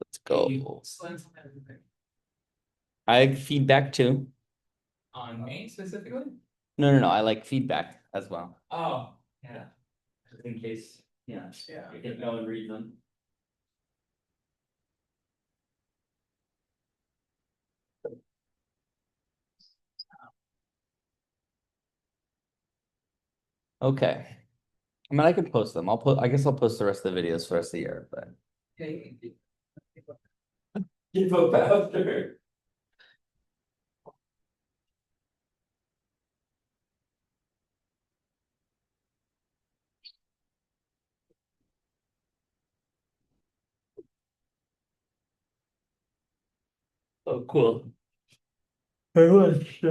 Let's go. I like feedback too. On me specifically? No. I like feedback as well. Oh, yeah. In case, Yeah. you can go and read them. Okay. I mean, I can post them. I guess I'll post the rest of the videos for the rest of the year, but. Keep up after. Oh, cool. Very much.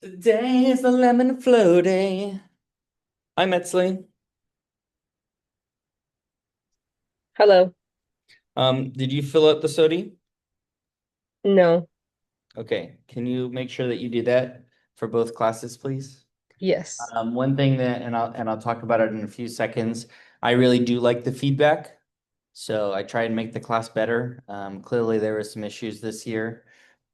Today is the lemon flow day. I'm Metzley. Hello. Did you fill out the SOTI? No. Okay, can you make sure that you do that for both classes, please? Yes. One thing that, and I'll talk about it in a few seconds. I really do like the feedback. So I try and make the class better. Clearly there were some issues this year.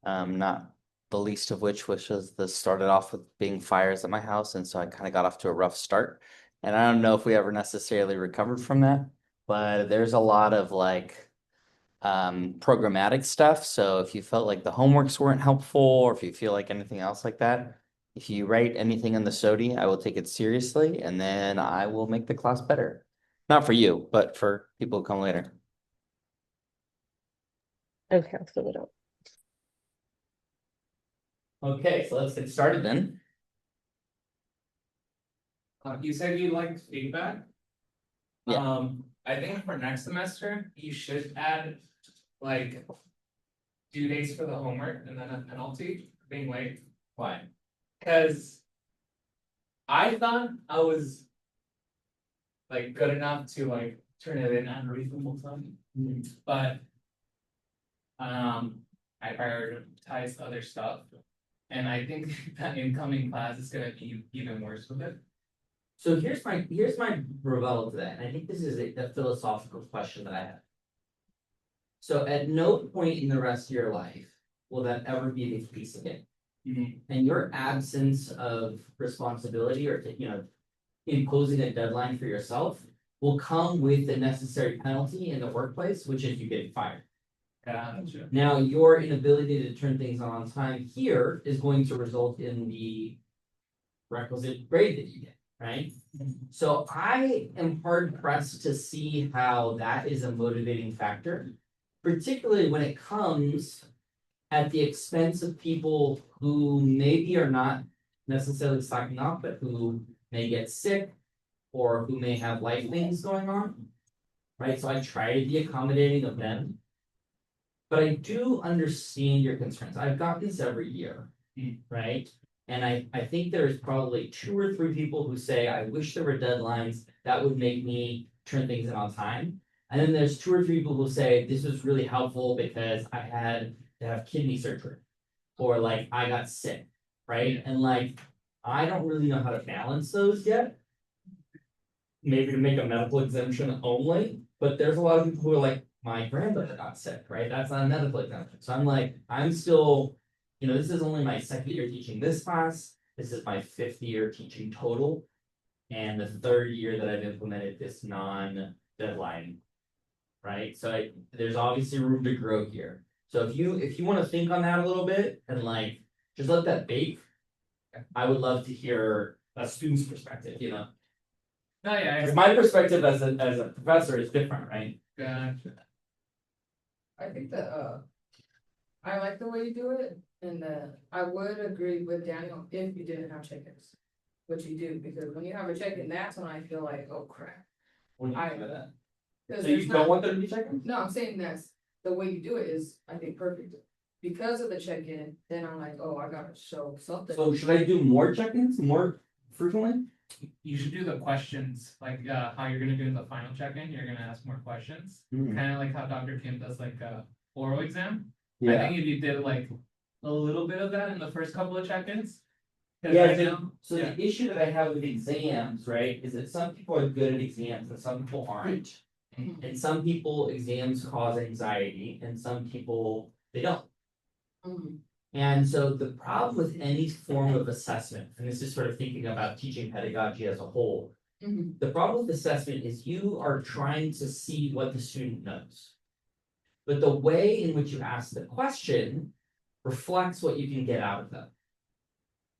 Not the least of which was the started off with being fires at my house, and so I kind of got off to a rough start. And I don't know if we ever necessarily recovered from that, but there's a lot of like programmatic stuff. So if you felt like the homeworks weren't helpful, or if you feel like anything else like that, if you write anything in the SOTI, I will take it seriously and then I will make the class better. Not for you, but for people who come later. Okay, I'll fill it out. Okay, so let's get started then. You said you liked feedback. Yeah. I think for next semester, you should add like due dates for the homework and then a penalty for being late. Why? Because I thought I was like good enough to like turn it in at a reasonable time. But I prioritized other stuff. And I think that incoming class is gonna be even worse with it. So here's my rebuttal to that, and I think this is a philosophical question that I have. So at no point in the rest of your life will that ever be the case again. And your absence of responsibility or imposing a deadline for yourself will come with the necessary penalty in the workplace, which is you getting fired. Gotcha. Now, your inability to turn things on time here is going to result in the requisite grade that you get, right? So I am hard pressed to see how that is a motivating factor, particularly when it comes at the expense of people who maybe are not necessarily slacking off, but who may get sick or who may have life things going on, right? So I try to be accommodating of them. But I do understand your concerns. I've got this every year, right? And I think there's probably 2 or 3 people who say, I wish there were deadlines that would make me turn things in on time. And then there's 2 or 3 people who say, this was really helpful because I had to have kidney surgery. Or like I got sick, right? And like, I don't really know how to balance those yet. Maybe to make a medical exemption only, but there's a lot of people who are like, my grandmother got sick, right? That's not a medical exemption. So I'm like, I'm still, this is only my second year teaching this class. This is my 5th year teaching total. And the 3rd year that I've implemented this non-deadline, right? So there's obviously room to grow here. So if you want to think on that a little bit and like just let that bake, I would love to hear a student's perspective, No, yeah, Because my perspective as a professor is different, right? gotcha. I think that I like the way you do it, and I would agree with Daniel if you didn't have check-ins, which you do, because when you have a check-in, that's when I feel like, oh crap. What do you mean by that? 'Cause So you there's don't not- want there to be check-ins? No, I'm saying that's the way you do it is, I think, perfect. Because of the check-in, then I'm like, oh, I gotta show something. So should I do more check-ins, more frequently? You should do the questions, like how you're gonna do in the final check-in, you're gonna ask more questions. Hmm. Kind of like how Dr. Kim does like a oral exam. I Yeah, think if you did like a little bit of that in the first couple of check-ins. 'Cause yeah, right so, now, so yeah. the issue that I have with exams, right, is that some people are good at exams and some people aren't. And some people, exams cause anxiety, and some people, they don't. Mhm. And so the problem with any form of assessment, and this is sort of thinking about teaching pedagogy as a whole. Mhm. The problem with assessment is you are trying to see what the student knows. But the way in which you ask the question reflects what you can get out of them.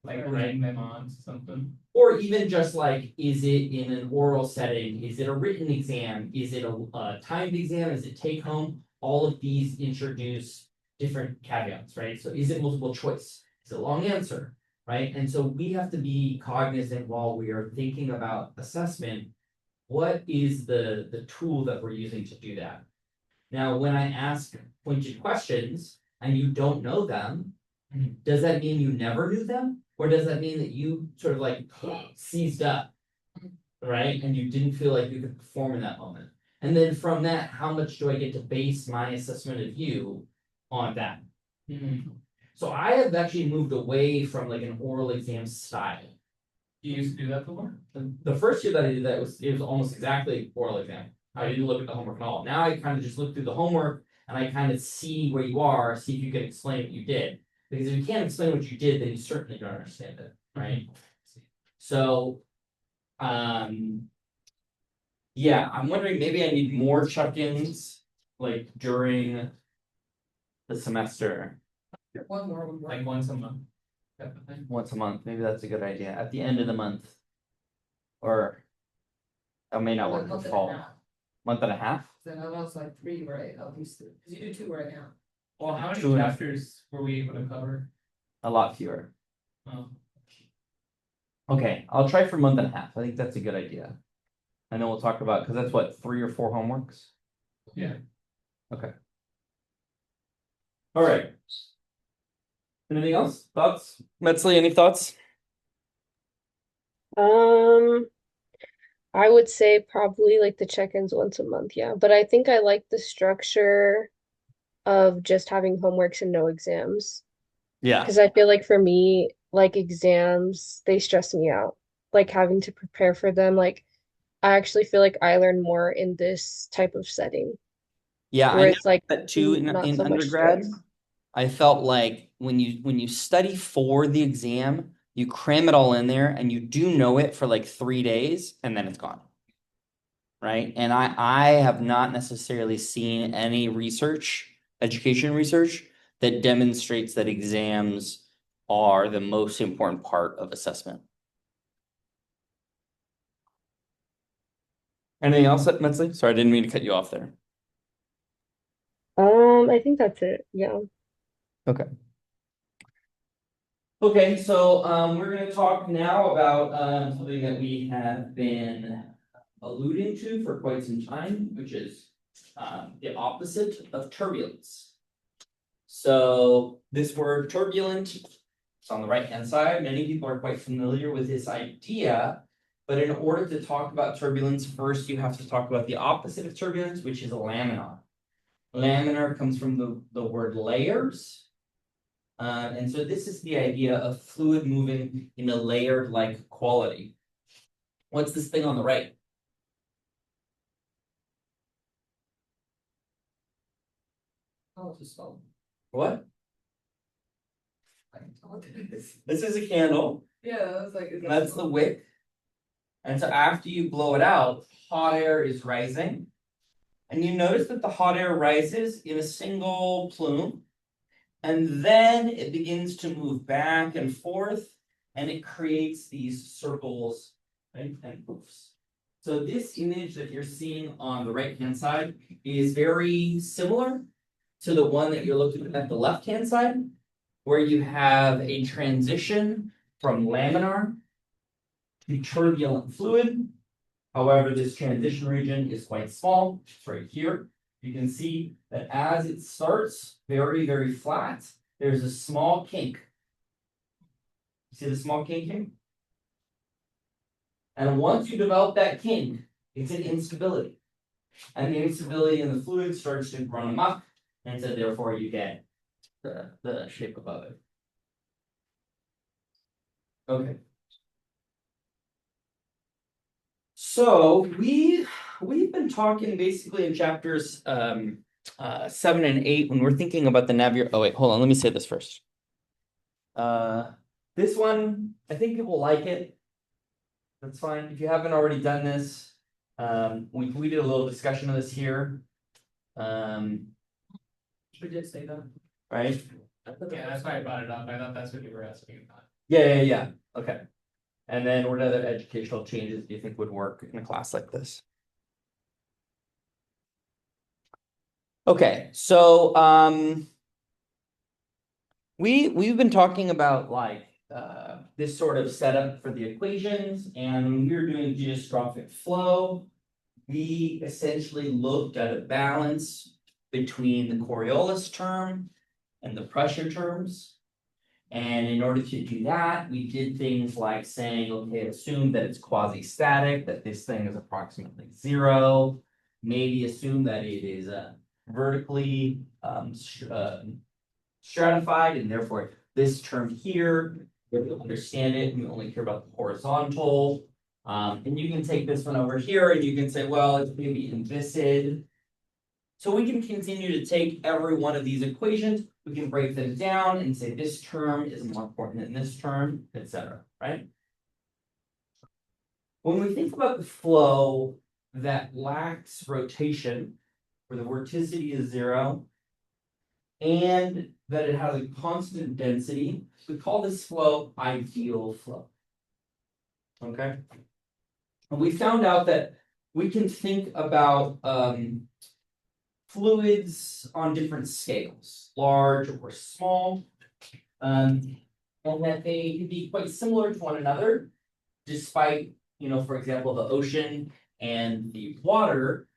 Like writing them on to something. Or even just like, is it in an oral setting? Is it a written exam? Is it a timed exam? Is it take home? All of these introduce different caveats, right? So is it multiple choice? Is it long answer? Right? And so we have to be cognizant while we are thinking about assessment. What is the tool that we're using to do that? Now, when I ask pointed questions and you don't know them, does that mean you never knew them? Or does that mean that you sort of like seized up? Right? And you didn't feel like you could perform in that moment. And then from that, how much do I get to base my assessment of you on that? So I have actually moved away from like an oral exam style. You used to do that before? The first year that I did that it was almost exactly oral exam. I didn't look at the homework at all. Now I kind of just look through the homework and I kind of see where you are, see if you can explain what you did. Because if you can't explain what you did, then you certainly don't understand it, right? So, yeah, I'm wondering maybe I need more check-ins like during the semester, One more. Like once a month. Type of thing. once a month. Maybe that's a good idea. At the end of the month. Or that may not Like work month for and a fall. half. Month and a half? Then I lost like 3, right? At least 3. 'Cause you do 2 right now. Well, how many 2.5. chapters were we able to cover? A lot fewer. Oh, Okay, I'll try for month and a half. I think that's a good idea. And then we'll talk about, because that's what, 3 or 4 homeworks? yeah. Okay. All right. Anything else? Thoughts? Metzley, any thoughts? I would say probably like the check-ins once a month, yeah. But I think I like the structure of just having homeworks and no exams. Yeah. Because I feel like for me, like exams, they stress me out. Like having to prepare for them. Like I actually feel like I learn more in this type of setting Yeah, where I know it's like that too not in so much undergrad. stress. I felt like when you study for the exam, you cram it all in there and you do know it for like 3 days and then it's gone. Right? And I have not necessarily seen any research, education research, that demonstrates that exams are the most important part of assessment. Anything else, Metzley? Sorry, I didn't mean to cut you off there. I think that's it. Yeah. Okay. Okay, so we're gonna talk now about something that we have been alluding to for quite some time, which is the opposite of turbulence. So this word turbulent, it's on the right-hand side. Many people are quite familiar with this idea, but in order to talk about turbulence, first you have to talk about the opposite of turbulence, which is laminar. Laminar comes from the word layers. And so this is the idea of fluid moving in a layered-like quality. What's this thing on the right? Oh, it's a stone. What? I don't know what it is. This is a candle. Yeah, I was like, is that That's the wick. And so after you blow it out, hot air is rising. And you notice that the hot air rises in a single plume. And then it begins to move back and forth. And it creates these circles, right? And poofs. So this image that you're seeing on the right-hand side is very similar to the one that you're looking at the left-hand side, where you have a transition from laminar to turbulent fluid. However, this transition region is quite small. It's right here. You can see that as it starts very, very flat, there's a small kink. See the small kink here? And once you develop that kink, it's an instability. And the instability in the fluid starts to run amok, and so therefore you get the shape above it. Okay. So we've been talking basically in chapters 7 and 8 when we're thinking about the Navier. Oh wait, hold on, let me say this first. This one, I think people like it. That's fine. If you haven't already done this, we did a little discussion of this here. We did say that. Right? Yeah, that's why I brought it up. I thought that's what you were asking about. Yeah. Okay. And then what other educational changes do you think would work in a class like this? Okay, so we've been talking about like this sort of setup for the equations, and when we were doing geostrophic flow, we essentially looked at a balance between the Coriolis term and the pressure terms. And in order to do that, we did things like saying, okay, assume that it's quasi-static, that this thing is approximately 0. Maybe assume that it is vertically stratified, and therefore this term here, if you understand it, we only care about the horizontal. And you can take this one over here and you can say, well, it's maybe inviscid. So we can continue to take every one of these equations, we can break them down and say this term is more important than this term, etc. Right? When we think about the flow that lacks rotation, where the vorticity is 0, and that it has a constant density, we call this flow ideal flow. Okay? And we found out that we can think about fluids on different scales, large or small, and that they can be quite similar to one another, despite, for example, the ocean and the water,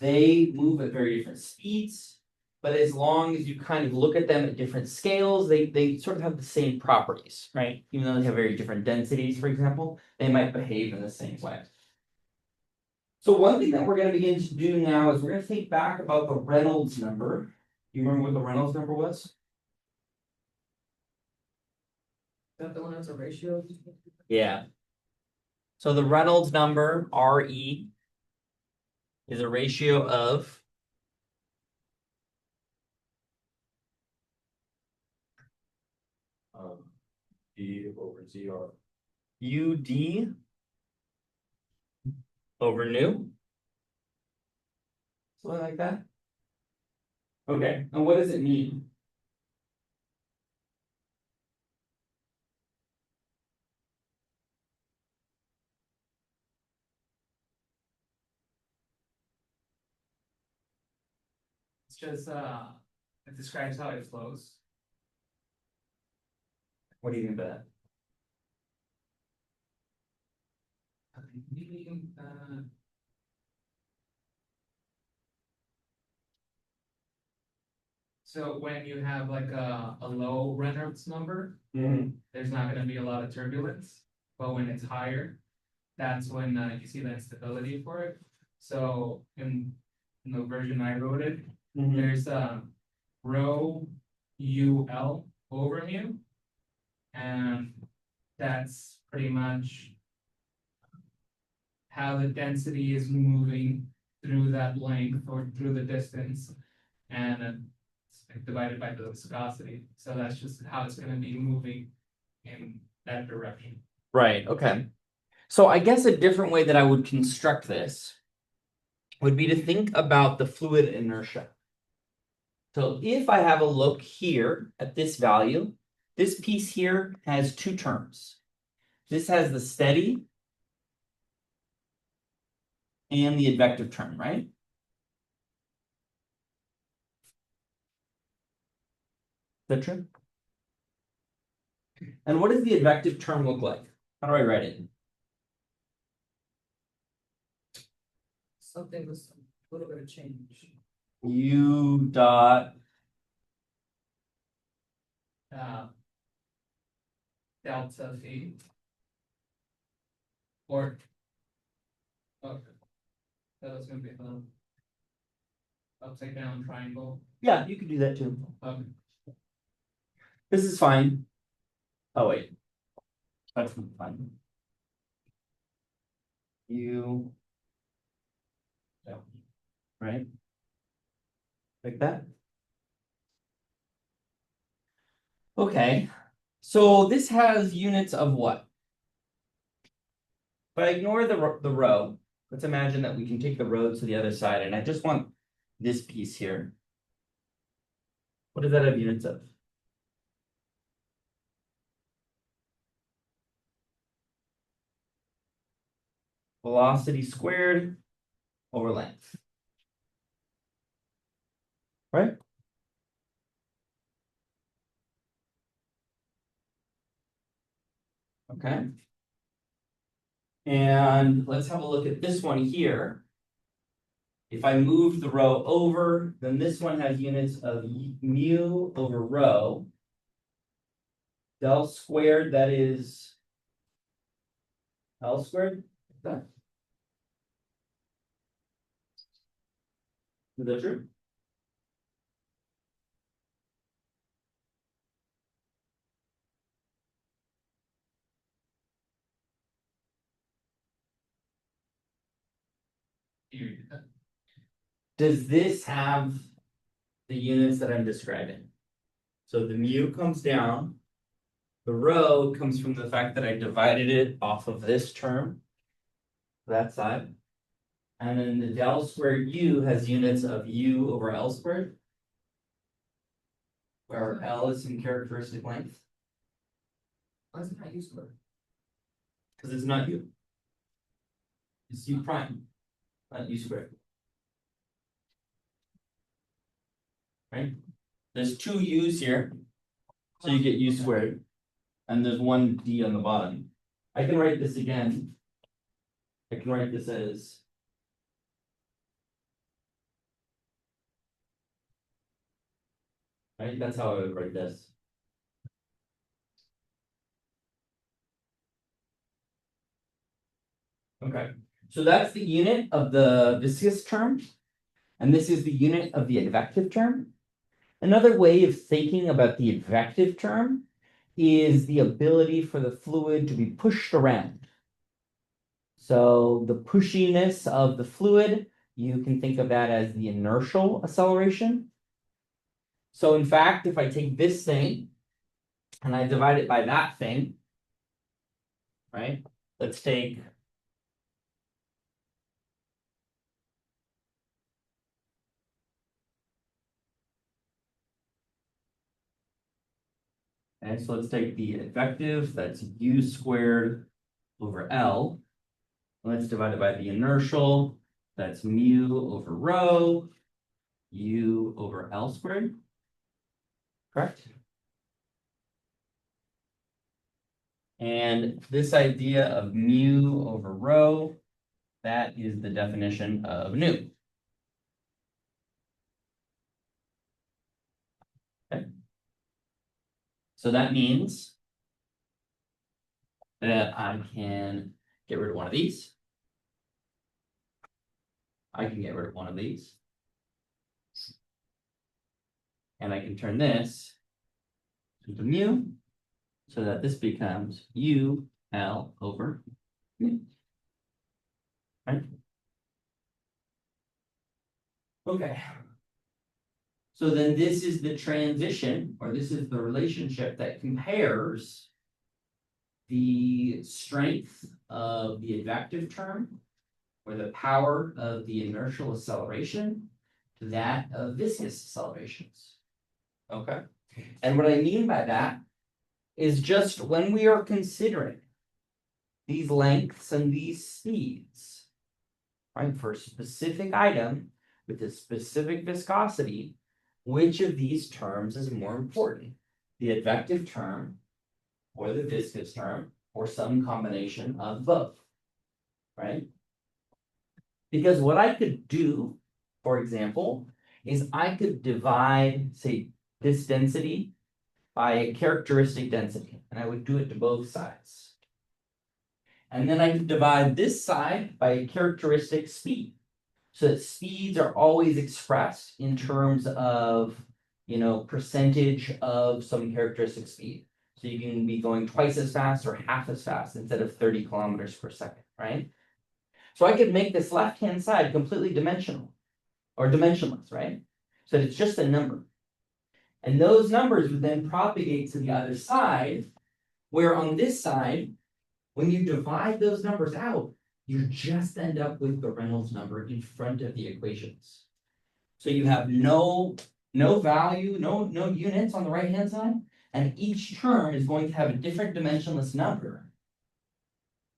they move at very different speeds, but as long as you kind of look at them at different scales, they sort of have the same properties, right? Even though they have very different densities, for example, they might behave in the same way. So one thing that we're going to begin to do now is we're going to think back about the Reynolds number. Do you remember what the Reynolds number was? Is that the one that's a ratio? Yeah. So the Reynolds number, RE, is a ratio of D over ZR. UD over nu. Something like that. Okay, and what does it mean? It's just it describes how it flows. What do you mean by that? So when you have like a low Reynolds number, there's not gonna be a lot of turbulence, but when it's higher, that's when you see the instability for it. So in the version I wrote it, there's rho UL over mu, and that's pretty much how the density is moving through that length or through the distance, and it's like divided by the viscosity. So that's just how it's going to be moving in that direction. Right, okay. So I guess a different way that I would construct this would be to think about the fluid inertia. So if I have a look here at this value, this piece here has two terms. This has the steady and the advective term, right? Is that true? And what does the advective term look like? How do I write it? Something with a little bit of change. U dot Delta phi, or Okay. That was gonna be the upside down triangle. Yeah, you could do that too. Okay. This is fine. Oh, wait. That's fine. You. Yeah. Right? Like that? Okay, so this has units of what? If I ignore the row, let's imagine that we can take the row to the other side, and I just want this piece here. What does that have units of? Velocity squared over length. Right? Okay. And let's have a look at this one here. If I move the row over, then this one has units of mu over rho. Del squared, that is L squared. Is that true? Here, Does this have the units that I'm describing? So the mu comes down. The rho comes from the fact that I divided it off of this term, that side. And then the del squared u has units of u over L squared, where L is some characteristic length, Why is it not used for? because it's not u. It's u prime, not u squared. Right? There's two u's here, so you get u squared. And there's one d on the bottom. I can write this again. I can write this as right, that's how I would write this. Okay, so that's the unit of the viscous term, and this is the unit of the advective term. Another way of thinking about the advective term is the ability for the fluid to be pushed around. So the pushiness of the fluid, you can think of that as the inertial acceleration. So in fact, if I take this thing and I divide it by that thing, right? Let's take okay, so let's take the advective, that's u squared over L. Let's divide it by the inertial, that's mu over rho, u over L squared. Correct? And this idea of mu over rho, that is the definition of nu. Okay. So that means that I can get rid of one of these. I can get rid of one of these. And I can turn this into mu, so that this becomes u L over mu. Right? Okay. So then this is the transition, or this is the relationship that compares the strength of the advective term, or the power of the inertial acceleration, to that of viscous accelerations. Okay. And what I mean by that is just when we are considering these lengths and these speeds, right, for a specific item with a specific viscosity, which of these terms is more important? The advective term or the viscous term, or some combination of both, right? Because what I could do, for example, is I could divide, say, this density by a characteristic density, and I would do it to both sides. And then I can divide this side by a characteristic speed. So that speeds are always expressed in terms of, percentage of some characteristic speed. So you can be going twice as fast or half as fast instead of 30 kilometers per second, right? So I could make this left-hand side completely dimensional or dimensionless, right? So it's just a number. And those numbers would then propagate to the other side, where on this side, when you divide those numbers out, you just end up with the Reynolds number in front of the equations. So you have no value, no units on the right-hand side, and each term is going to have a different dimensionless number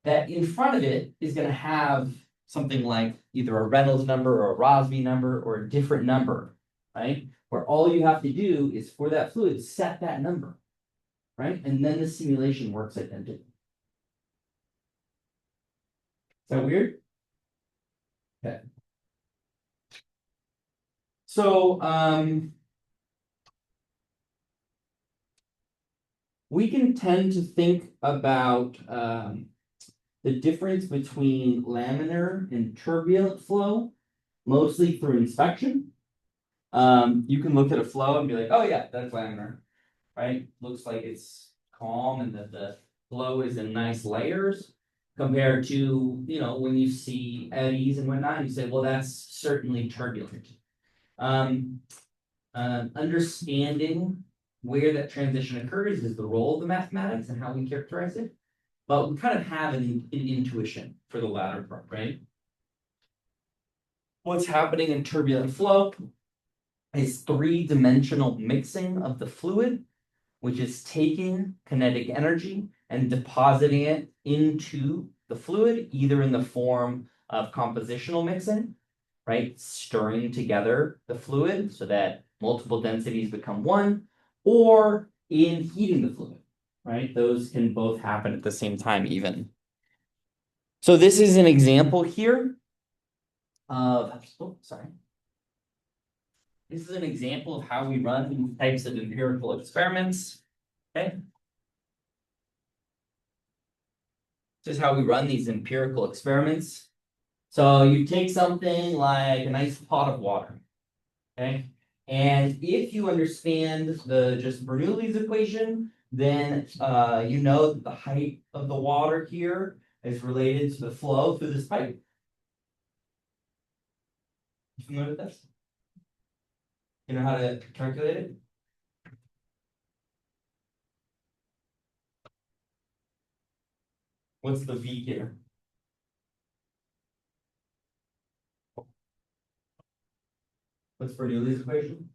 that in front of it is going to have something like either a Reynolds number or a Rossby number or a different number, right? Where all you have to do is for that fluid, set that number, right? And then the simulation works identically. Is that weird? Okay. So, we can tend to think about the difference between laminar and turbulent flow, mostly through inspection. You can look at a flow and be like, oh yeah, that's laminar, right? Looks like it's calm and that the flow is in nice layers. Compared to, when you see eddies and whatnot, you say, well, that's certainly turbulent. Understanding where that transition occurs is the role of the mathematics and how we characterize it. But we kind of have an intuition for the latter part, right? What's happening in turbulent flow is three-dimensional mixing of the fluid, which is taking kinetic energy and depositing it into the fluid, either in the form of compositional mixing, right? Stirring together the fluid so that multiple densities become one, or in heating the fluid, right? Those can both happen at the same time even. So this is an example here of, This is an example of how we run these types of empirical experiments, okay? This is how we run these empirical experiments. So you take something like a nice pot of water, okay? And if you understand the just Bernoulli's equation, then you know that the height of the water here is related to the flow through this pipe. You familiar with this? You know how to calculate it? What's the V here? What's Bernoulli's equation?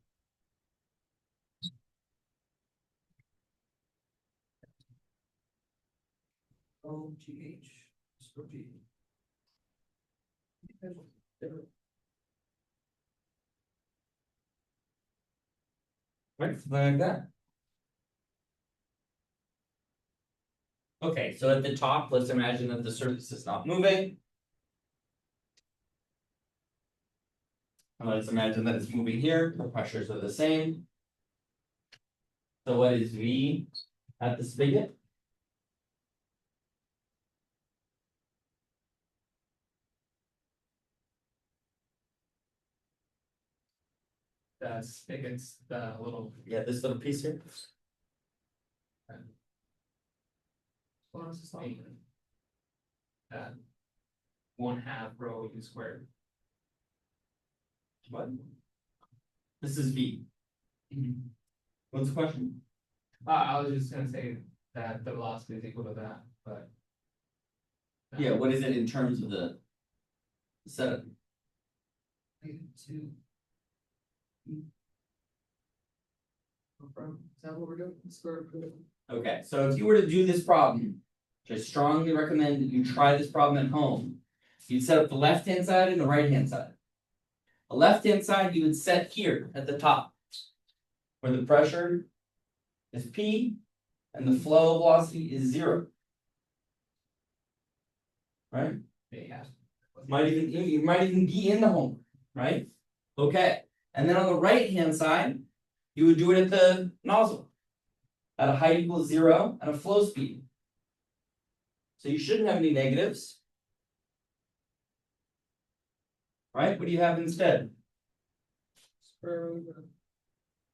OGH. Right, something like that. Okay, so at the top, let's imagine that the surface is not moving. And let's imagine that it's moving here, the pressures are the same. So what is V at the spigot? The spigots, the little. Yeah, this little piece here. Uh, 1/2 rho u squared. What? This is V. What's the question? I was just gonna say that the velocity is equal to that, but. Yeah, what is it in terms of the setup? Is that what we're doing? Square root. Okay, so if you were to do this problem, which I strongly recommend that you try this problem at home, you'd set up the left-hand side and the right-hand side. The left-hand side you would set here at the top, where the pressure is P and the flow velocity is 0. Right? Yeah. You might even be in the home, right? Okay, and then on the right-hand side, you would do it at the nozzle, at a height equals 0 and a flow speed. So you shouldn't have any negatives. Right? What do you have instead? Square root of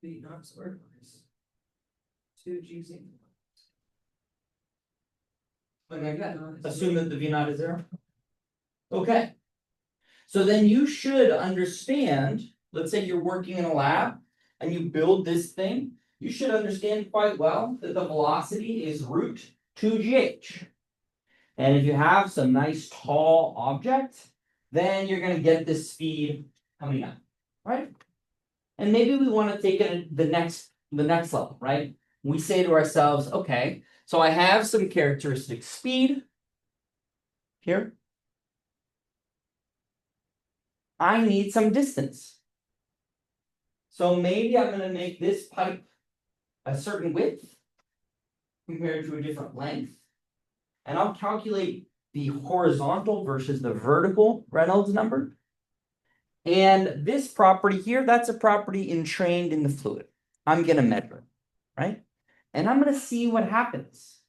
V naught squared minus two G Z. Like that. Assume that the V naught is zero. Okay. So then you should understand, let's say you're working in a lab and you build this thing, you should understand quite well that the velocity is root 2gh. And if you have some nice tall object, then you're going to get this speed coming up, right? And maybe we want to take it the next level, right? We say to ourselves, okay, so I have some characteristic speed here. I need some distance. So maybe I'm going to make this pipe a certain width compared to a different length. And I'll calculate the horizontal versus the vertical Reynolds number. And this property here, that's a property entrained in the fluid. I'm going to measure it, right? And I'm going to see what happens.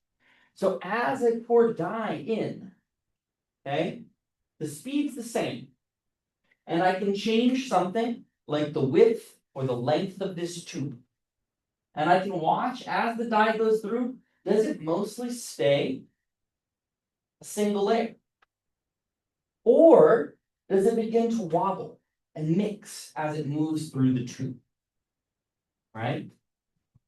So as I pour dye in, okay, the speed's the same. And I can change something like the width or the length of this tube. And I can watch as the dye goes through, does it mostly stay a single layer? Or does it begin to wobble and mix as it moves through the tube? Right?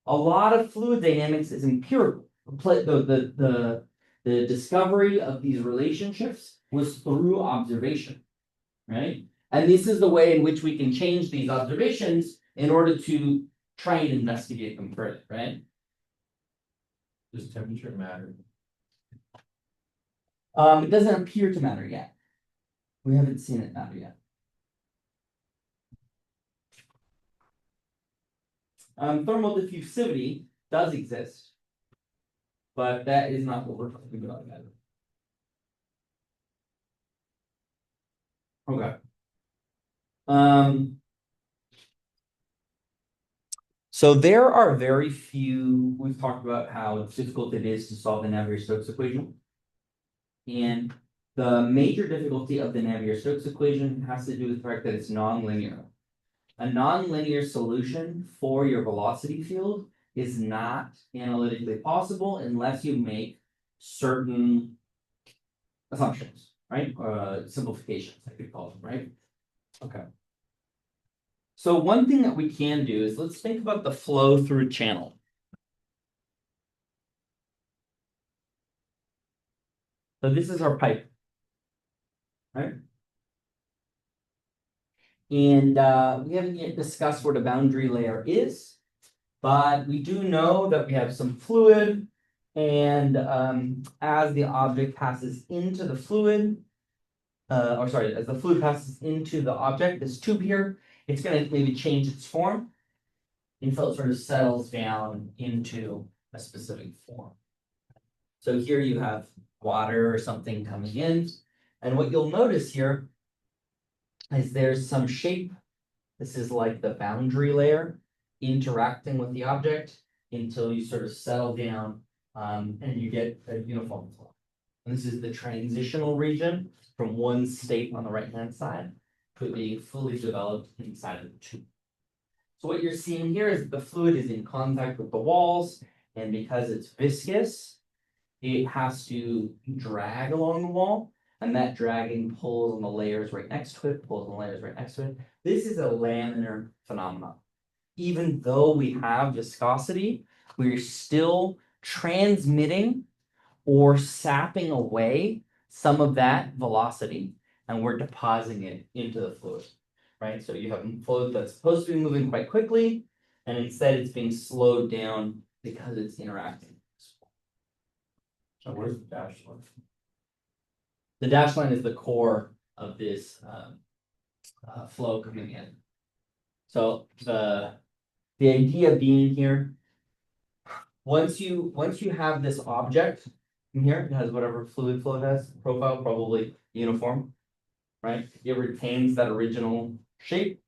A lot of fluid dynamics is empirical. The discovery of these relationships was through observation, right? And this is the way in which we can change these observations in order to try and investigate them further, right? Does temperature matter? It doesn't appear to matter yet. We haven't seen it matter yet. Thermal diffusivity does exist, but that is not what we're talking about yet. Okay. So there are very few, we've talked about how difficult it is to solve the Navier-Stokes equation. And the major difficulty of the Navier-Stokes equation has to do with the fact that it's nonlinear. A nonlinear solution for your velocity field is not analytically possible unless you make certain assumptions, right? Simplifications, I could call them, right? Okay. So one thing that we can do is let's think about the flow through channel. So this is our pipe, right? And we haven't yet discussed what a boundary layer is, but we do know that we have some fluid, and as the object passes into the fluid, as the fluid passes into the object, this tube here, it's going to maybe change its form until it sort of settles down into a specific form. So here you have water or something coming in, and what you'll notice here is there's some shape. This is like the boundary layer interacting with the object until you sort of settle down and you get a uniform flow. And this is the transitional region from one state on the right-hand side to being fully developed inside of the tube. So what you're seeing here is the fluid is in contact with the walls, and because it's viscous, it has to drag along the wall, and that dragging pulls on the layers right next to it, pulls on the layers right next to it. This is a laminar phenomenon. Even though we have viscosity, we're still transmitting or sapping away some of that velocity, and we're depositing it into the fluid, right? So you have fluid that's supposed to be moving quite quickly, and instead it's being slowed down because it's interacting. So where's the dash line? The dash line is the core of this flow coming in. So the idea being here, once you have this object in here, it has whatever fluid flow it has, profile, probably uniform, right? It retains that original shape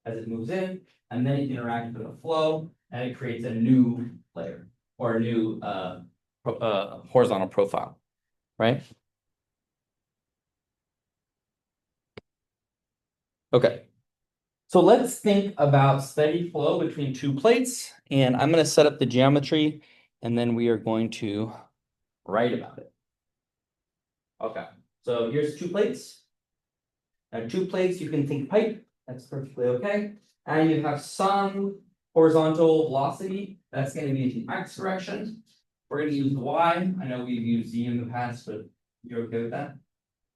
as it moves in, and then it interacts with the flow, and it creates a new layer or a new horizontal profile, right? Okay. So let's think about steady flow between two plates, and I'm going to set up the geometry, and then we are going to write about it. Okay, so here's two plates. Now, two plates, you can think pipe, that's perfectly okay. And you have some horizontal velocity, that's going to be in the x direction. We're going to use y. I know we've used z in the past, but you're okay with that?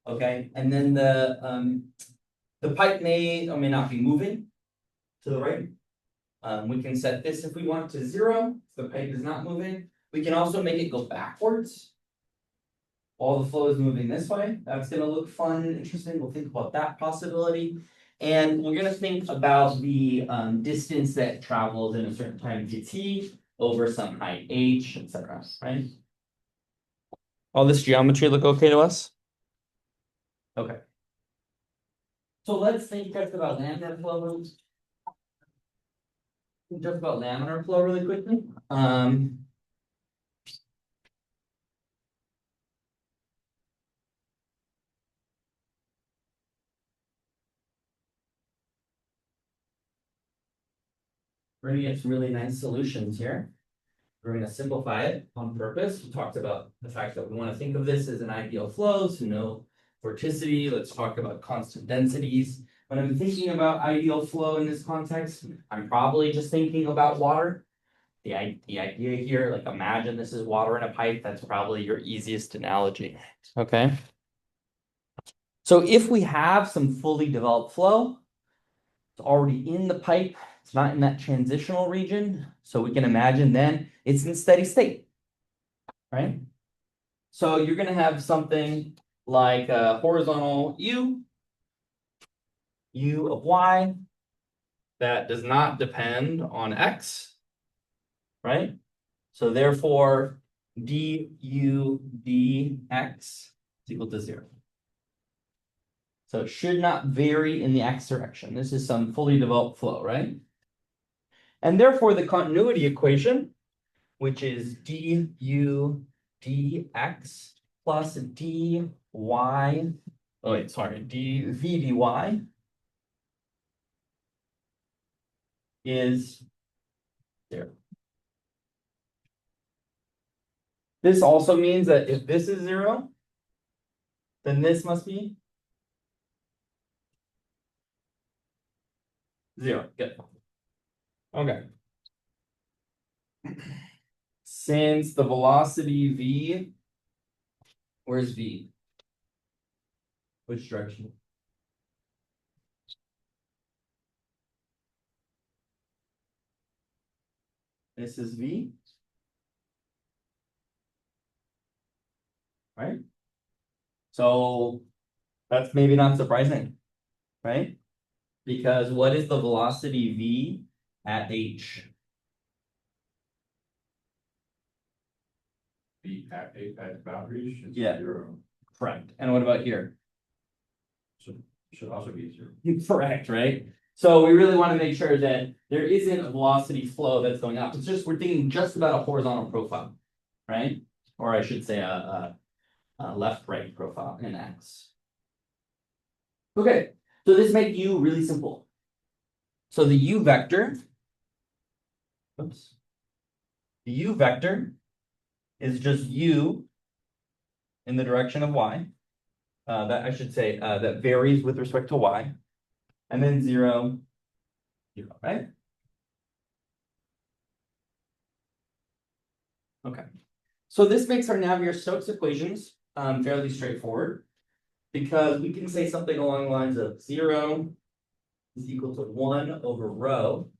Okay, and then the pipe may or may not be moving to the right. We can set this if we want to 0, if the pipe is not moving. We can also make it go backwards. All the flow is moving this way. That's gonna look fun and interesting. We'll think about that possibility. And we're gonna think about the distance that travels in a certain time t over some height h, etc. Right? All this geometry look okay to us? Okay. So let's think just about laminar flow. Just about laminar flow really quickly. We're gonna get some really nice solutions here. We're gonna simplify it on purpose. We talked about the fact that we want to think of this as an ideal flow, so no vorticity. Let's talk about constant densities. When I'm thinking about ideal flow in this context, I'm probably just thinking about water. The idea here, like imagine this is water in a pipe, that's probably your easiest analogy. Okay. So if we have some fully developed flow, it's already in the pipe, it's not in that transitional region, so we can imagine then it's in steady state, right? So you're going to have something like a horizontal u of y that does not depend on x, right? So therefore, du dx is equal to 0. So it should not vary in the x direction. This is some fully developed flow, right? And therefore, the continuity equation, which is du dx plus dy, oh wait, sorry, dv dy is 0. This also means that if this is 0, then this must be 0. Good. Okay. Since the velocity v, where's v? Which direction? This is v, right? So that's maybe not surprising, right? Because what is the velocity v at h? The at boundaries should be Yeah. 0. Correct. And what about here? So should also be 0. Correct, right? So we really want to make sure that there isn't a velocity flow that's going up. It's just we're thinking just about a horizontal profile, right? Or I should say a left-right profile in x. Okay, so this makes u really simple. So the u vector, oops, the u vector is just u in the direction of y. That I should say that varies with respect to y, and then 0, 0, right? Okay. So this makes our Navier-Stokes equations fairly straightforward, because we can say something along the lines of 0 is equal to 1 over rho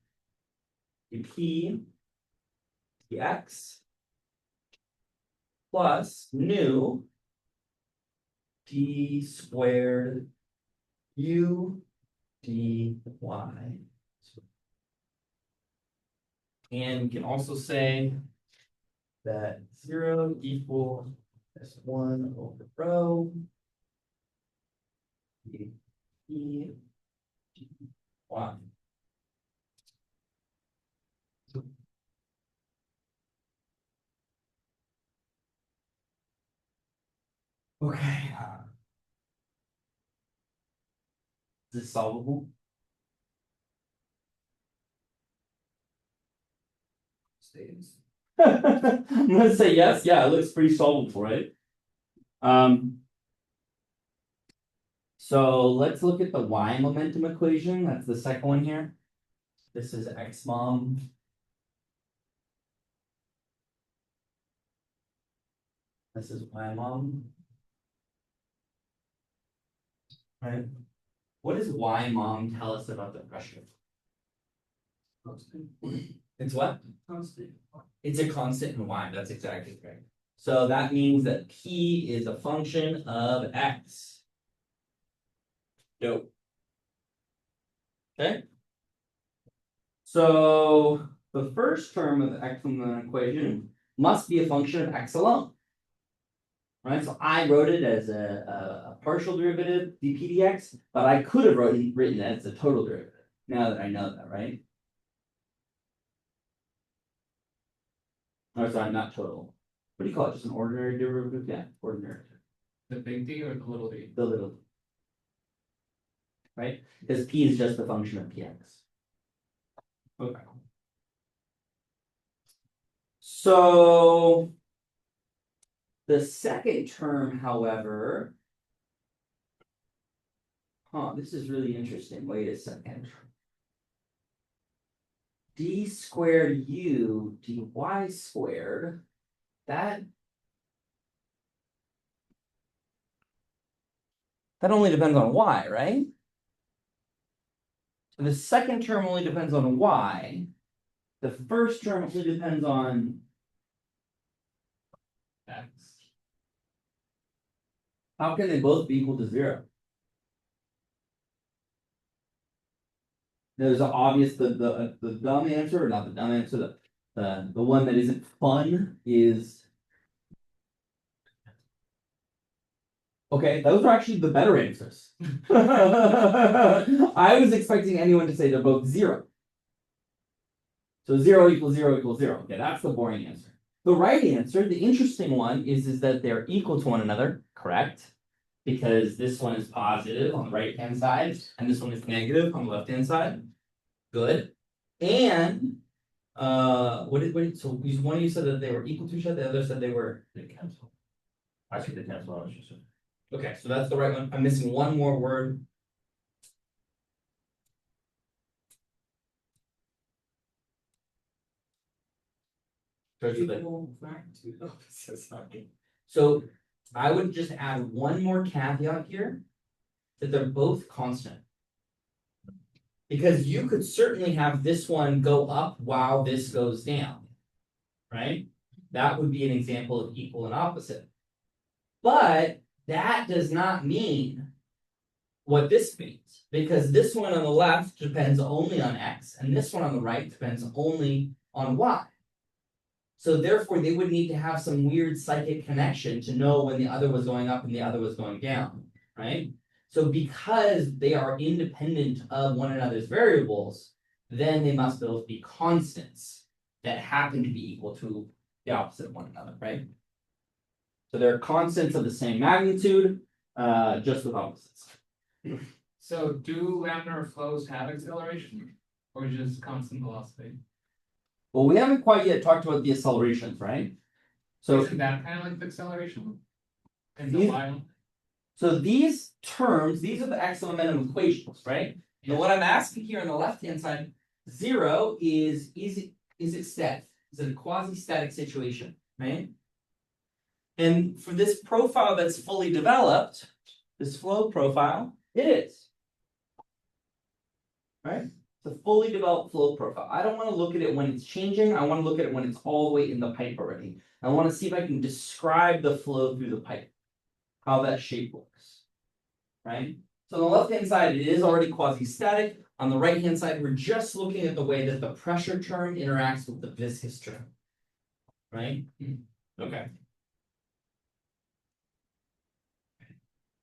dp dx plus nu d squared u dy. And we can also say that 0 equals s1 over rho d dy. Okay. Is this solvable? States. I'm gonna say yes, yeah, it looks pretty solvable, right? So let's look at the y momentum equation, that's the second one here. This is x mom. This is y mom. Right? What does y mom tell us about the pressure? It's what? Constant. It's a constant in y, that's exactly right. So that means that P is a function of x. Dope. Okay. So the first term of the x in the equation must be a function of x alone. Right, so I wrote it as a partial derivative dp dx, but I could have written it as a total derivative, now that I know that, right? Or sorry, not total. What do you call it? Just an ordinary derivative? Yeah, ordinary. The big D or the little d? The little. Right? Because p is just a function of px. Okay. So the second term, however. This is really interesting. Wait a second. D squared u dy squared. That only depends on y, right? So the second term only depends on y. The first term only depends on X. how can they both be equal to 0? There's an obvious the dumb answer, or not the dumb answer, the one that isn't fun is. Okay, those are actually the better answers. I was expecting anyone to say they're both 0. So 0 equals 0 equals 0. Okay, that's the boring answer. The right answer, the interesting one, is that they're equal to one another, correct? Because this one is positive on the right hand side, and this one is negative on the left hand side. Good. And so one of you said that they were equal to each other, the other said they were. They cancel. I see the cancel out, just. Okay, so that's the right one. I'm missing one more word. So I would just add one more caveat here, that they're both constant. Because you could certainly have this one go up while this goes down. Right? That would be an example of equal and opposite. But that does not mean what this means, because this one on the left depends only on x, and this one on the right depends only on y. So therefore, they would need to have some weird psychic connection to know when the other was going up and the other was going down, right? So because they are independent of one another's variables, then they must both be constants that happen to be equal to the opposite of one another, right? So they're constants of the same magnitude, just with opposites. So do laminar flows have acceleration or just constant velocity? Well, we haven't quite yet talked about the accelerations, right? So Isn't that kind of like the acceleration? In the These- while? So these terms, these are the x momentum equations, right? And what I'm asking here on the left-hand side, 0 is it static? Is it a quasi-static situation, right? And for this profile that's fully developed, this flow profile, it is. Right? It's a fully developed flow profile. I don't want to look at it when it's changing. I want to look at it when it's all the way in the pipe already. I want to see if I can describe the flow through the pipe, how that shape looks. Right? So on the left-hand side, it is already quasi-static. On the right-hand side, we're just looking at the way that the pressure term interacts with the viscous term. Right? Okay.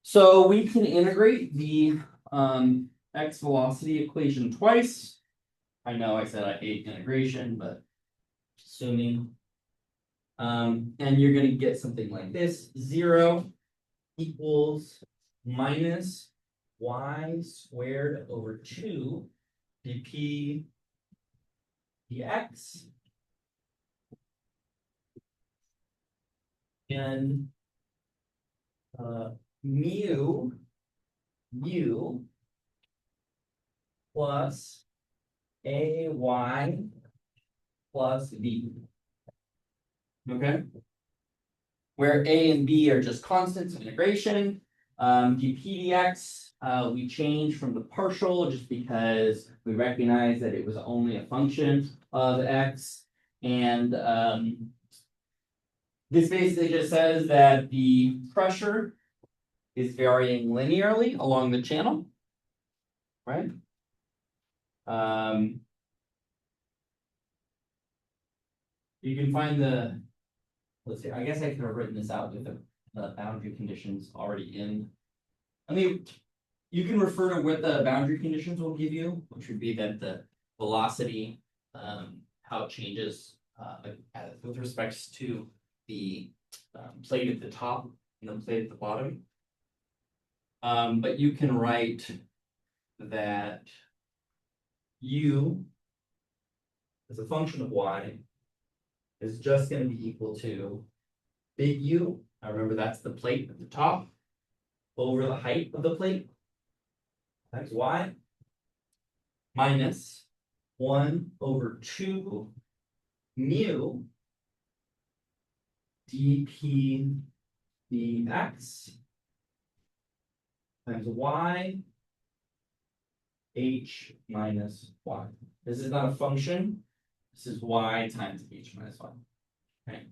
So we can integrate the x velocity equation twice. I know I said I hate integration, but assuming. And you're going to get something like this, 0 equals minus y squared over two dp dx. And mu plus ay plus b. Okay. Where a and b are just constants of integration. dp dx, we changed from the partial just because we recognize that it was only a function of x. And this basically just says that the pressure is varying linearly along the channel, right? You can find the, let's see, I guess I could have written this out with the boundary conditions already in. I mean, you can refer to what the boundary conditions will give you, which would be that the velocity, how it changes with respects to the plate at the top and the plate at the bottom. But you can write that u as a function of y is just going to be equal to big U. Now remember that's the plate at the top over the height of the plate times y minus 1/2 mu dp dx times y h minus y. This is not a function. This is y times h minus y. Okay.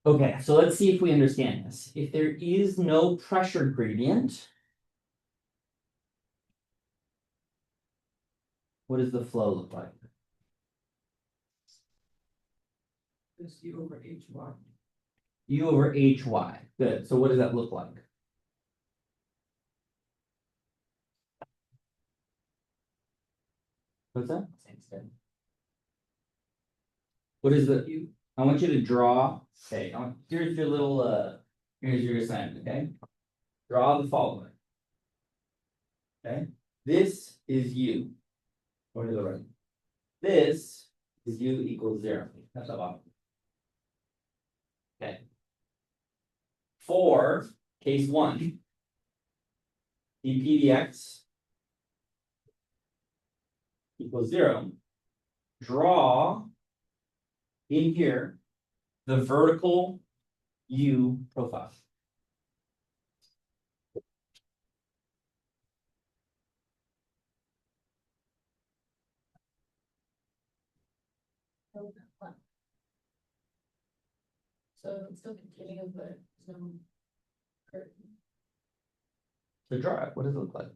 Okay, so let's see if we understand this. If there is no pressure gradient, what does the flow look like? Just U over H Y. U over hy. Good. So what does that look like? What's that? What is the? I want you to draw. Okay. Here's your little. Here's your assignment. Okay. Draw the following. Okay. This is U. Or to the right. This is U equals 0. That's the bottom. Okay. For case 1, dp dx equals 0. Draw in here the vertical U profile. So it's still continuing, but there's no curtain. So draw it. What does it look like?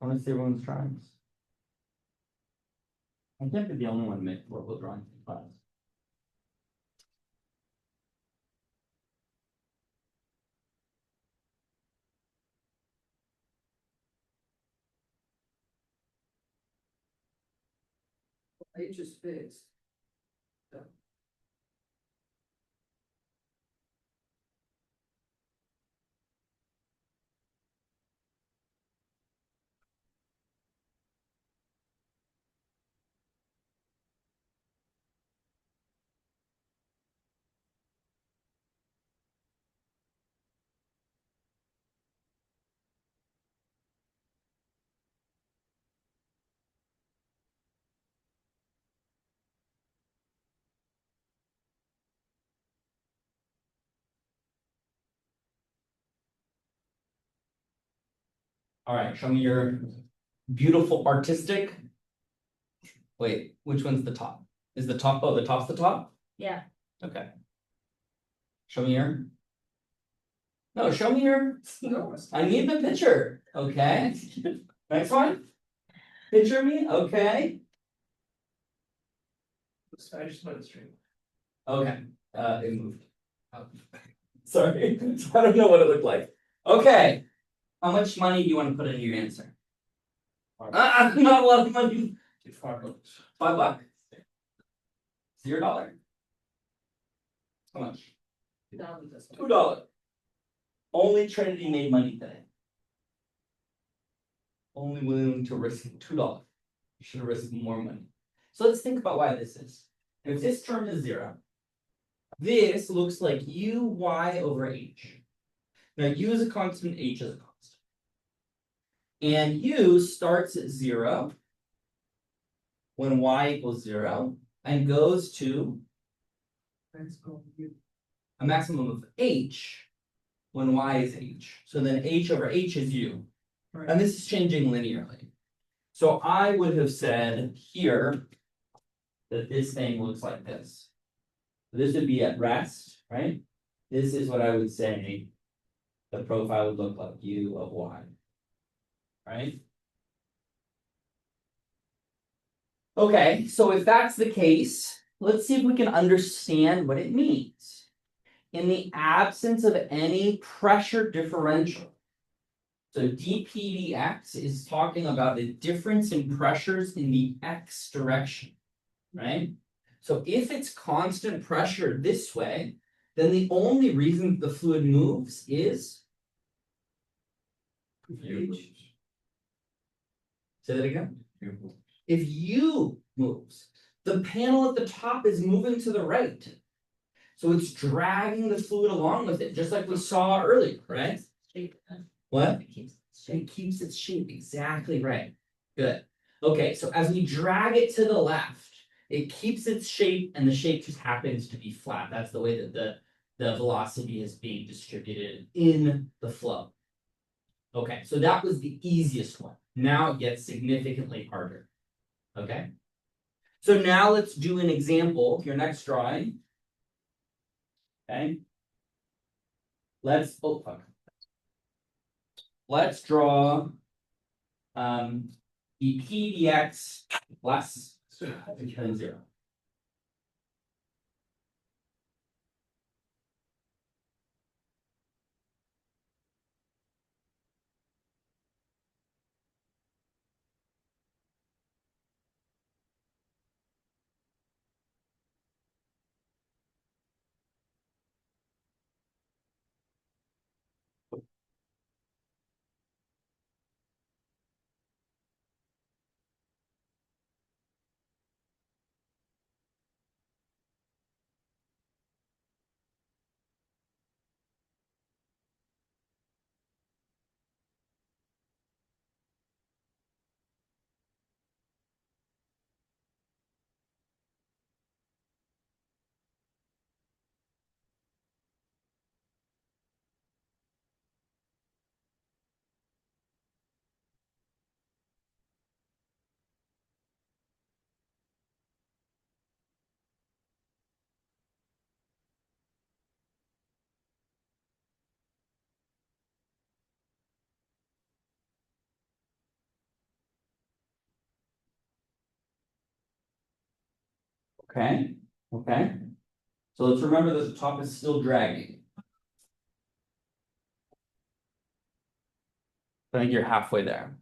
I want to see everyone's drawings. I can't be the only one to make horrible drawings in class. H is fixed. All right, show me your beautiful artistic. Wait, which one's the top? Is the top, oh, the top's the top? Yeah. Okay. Show me your. No, show me your. No. I need the picture. Okay. Next one. Picture me. Okay. I just let it stream. Okay. It moved. Oh. Sorry. I don't know what it looked like. Okay. How much money do you want to put in your answer? Not a lot of money. $5. $5. $0. How much? $2. Only Trinity made money today. Only willing to risk $2. You should have risked more money. So let's think about why this is. If this term is 0, this looks like y over h. Now u is a constant, h is a constant. And u starts at 0 when y equals 0 and goes to a maximum of h when y is h. So then h over h is u. And this is changing linearly. So I would have said here that this thing looks like this. This would be at rest, right? This is what I would say the profile would look like u of y. Right? Okay, so if that's the case, let's see if we can understand what it means. In the absence of any pressure differential, so dp dx is talking about the difference in pressures in the x direction, right? So if it's constant pressure this way, then the only reason the fluid moves is say that again. If u moves, the panel at the top is moving to the right. So it's dragging the fluid along with it, just like we saw earlier, right? What? It keeps its shape, exactly right. Good. Okay, so as we drag it to the left, it keeps its shape, and the shape just happens to be flat. That's the way that the velocity is being distributed in the flow. Okay, so that was the easiest one. Now it gets significantly harder. Okay. So now let's do an example. Your next drawing. Okay. Let's draw the PDX less than 0. Okay. Okay. So let's remember that the top is still dragging. I think you're halfway there.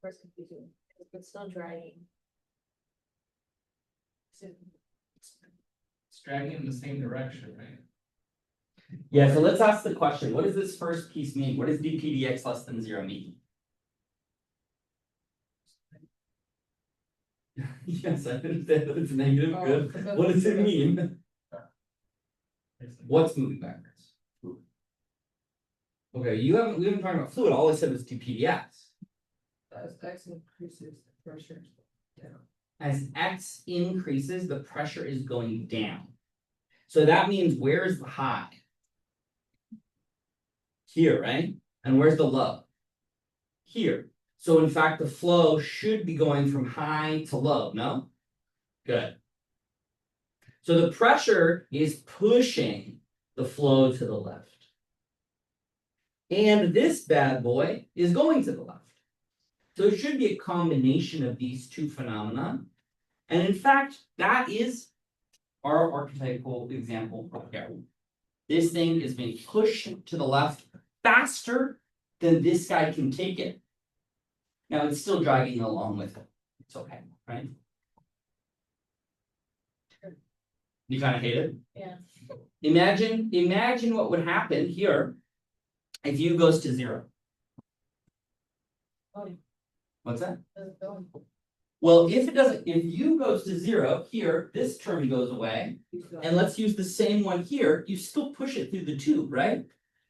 First confusion. It's still dragging. It's dragging in the same direction, right? Yeah, so let's ask the question. What does this first piece mean? What does dpdx less than 0 mean? Yes, I understand that it's negative. Good. What does it mean? What's moving backwards? Okay, we haven't talked about fluid. All I said was dpdx. As X increases, the pressure down. As x increases, the pressure is going down. So that means where is the high? Here, right? And where's the low? Here. So in fact, the flow should be going from high to low, no? Good. So the pressure is pushing the flow to the left. And this bad boy is going to the left. So it should be a combination of these two phenomena. And in fact, that is our archetypal example right here. This thing is being pushed to the left faster than this guy can take it. Now it's still dragging along with it. It's okay, right? You kind of hate it? Yeah. Imagine what would happen here if u goes to 0. What's that? Well, if u goes to 0 here, this term goes away. And let's use the same one here. You still push it through the tube, right?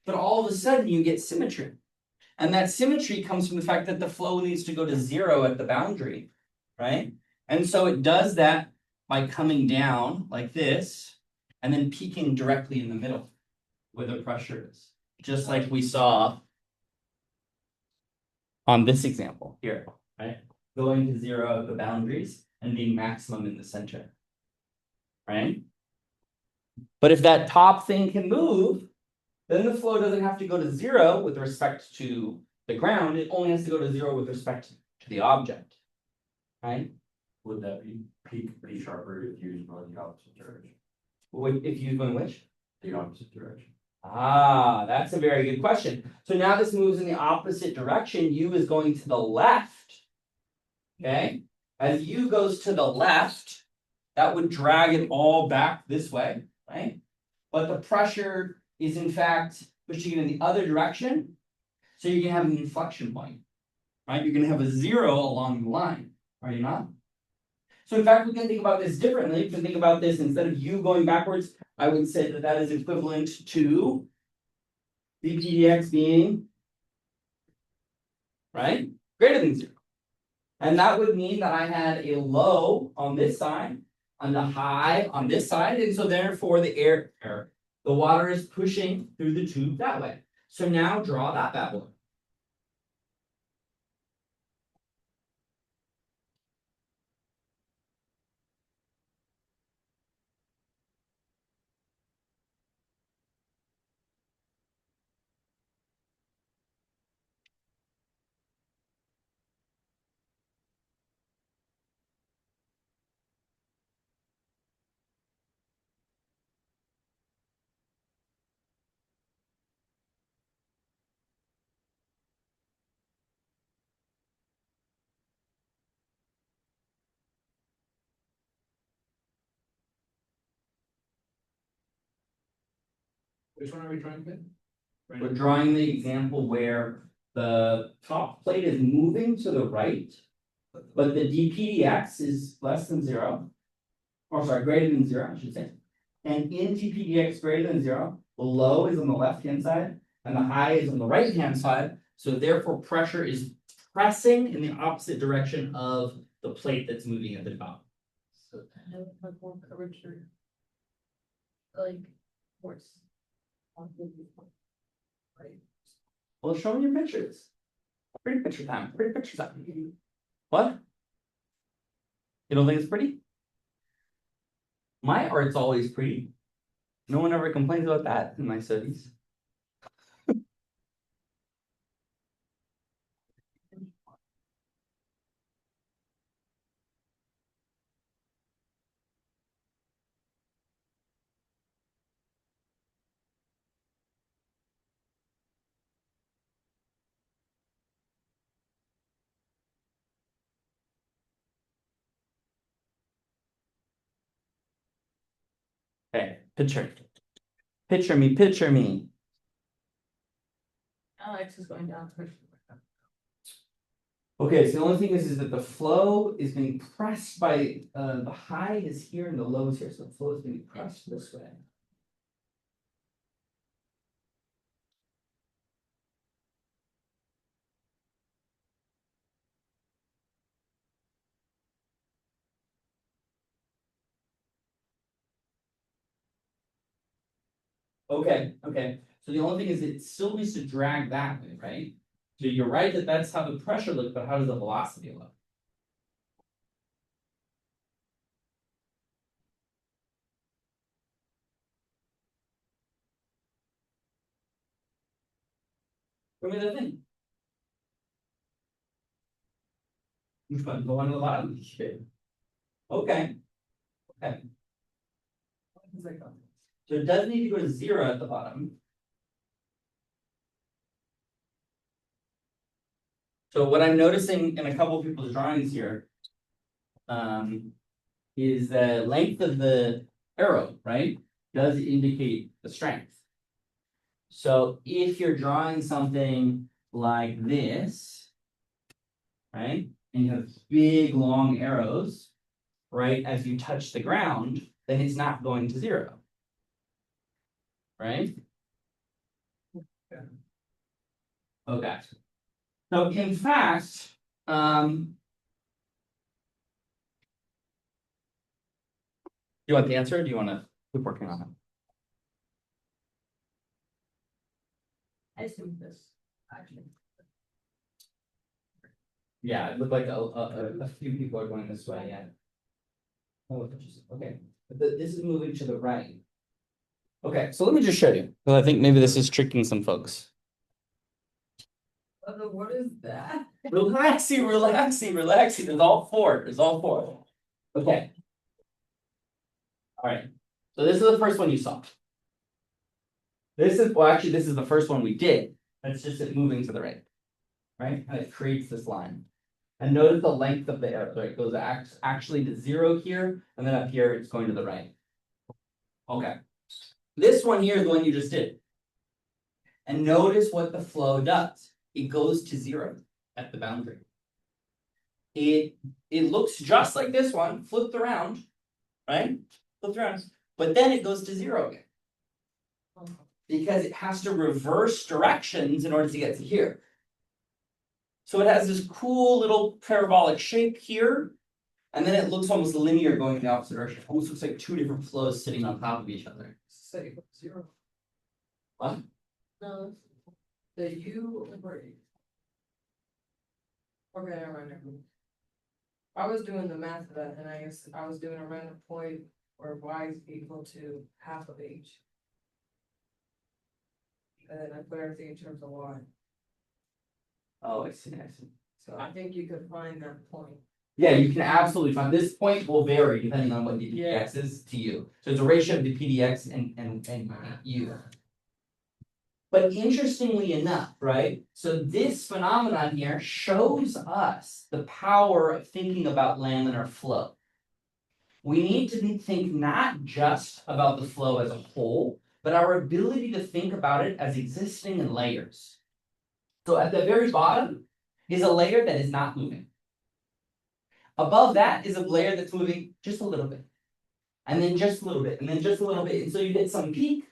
But all of a sudden you get symmetry. And that symmetry comes from the fact that the flow needs to go to 0 at the boundary, right? And so it does that by coming down like this and then peaking directly in the middle where the pressure is. Just like we saw on this example here, right? Going to 0 at the boundaries and being maximum in the center, right? But if that top thing can move, then the flow doesn't have to go to 0 with respect to the ground. It only has to go to 0 with respect to the object, right? Would that be pretty sharper if you use going the opposite direction? If you going which? The opposite direction. Ah, that's a very good question. So now this moves in the opposite direction. U is going to the left. Okay? As U goes to the left, that would drag it all back this way, right? But the pressure is in fact pushing it in the other direction. So you're gonna have an inflection point, right? You're gonna have a 0 along the line, are you not? So in fact, we can think about this differently. We can think about this instead of U going backwards, I would say that that is equivalent to dpdx being, right, greater than 0. And that would mean that I had a low on this side and a high on this side. And so therefore the water is pushing through the tube that way. So now draw that bad boy. Which one are we trying with? We're drawing the example where the top plate is moving to the right, but the dpdx is less than 0. Or sorry, greater than 0, I should say. And in dpdx greater than 0, the low is on the left-hand side and the high is on the right-hand side. So therefore pressure is pressing in the opposite direction of the plate that's moving at the top. So kind of have more curvature. Like horse. Right. Well, show me your pictures. Pretty picture time. Pretty picture time. What? You don't think it's pretty? My art's always pretty. No one ever complains about that in my studies. Okay, picture. Picture me, picture me. Alex is going down. Okay, so the only thing is that the flow is being pressed by the high is here and the low is here, so the flow is being pressed this way. Okay, so the only thing is it still needs to drag that way, right? So you're right that that's how the pressure looks, but how does the velocity look? Give me the thing. Which one? Go on to the bottom. Okay. Okay. So it does need to go to 0 at the bottom. So what I'm noticing in a couple of people's drawings here. Is the length of the arrow, right? Does indicate the strength. So if you're drawing something like this, right? And you have big long arrows, right? As you touch the ground, then it's not going to 0. Right? Okay. So in fact, you want the answer or do you want to keep working on it? I assume this, actually. Yeah, it looked like a few people are going this way, yeah. Oh, interesting, okay, but this is moving to the right. Okay, so let me just show you, because I think maybe this is tricking some folks. What is that? Relaxing, there's all four. Okay. All right, so this is the first one you saw. This is, well, actually, this is the first one we did, that's just it moving to the right. Right, and it creates this line. And notice the length of the arrow, so it goes actually to 0 here, and then up here, it's going to the right. Okay. This one here is the one you just did. And notice what the flow does. It goes to 0 at the boundary. It looks just like this one, flipped around, right? Flipped around, but then it goes to 0 again. Because it has to reverse directions in order to get to here. So it has this cool little parabolic shape here, and then it looks almost linear going in the opposite direction. It almost looks like 2 different flows sitting on top of each other. Say 0. What? No. The U. Okay, never mind. I was doing the math of that, and I guess I was doing a random point where y is equal to half of h. And then I put everything in terms of y. Oh, I see. So I think you could find that point. Yeah, you can absolutely find, this point will vary depending on what the PDX is to you. So it's a ratio of the PDX and you. But interestingly enough, right? So this phenomenon here shows us the power of thinking about laminar flow. We need to think not just about the flow as a whole, but our ability to think about it as existing in layers. So at the very bottom is a layer that is not moving. Above that is a layer that's moving just a little bit. And then just a little bit, and then just a little bit. And so you get some peak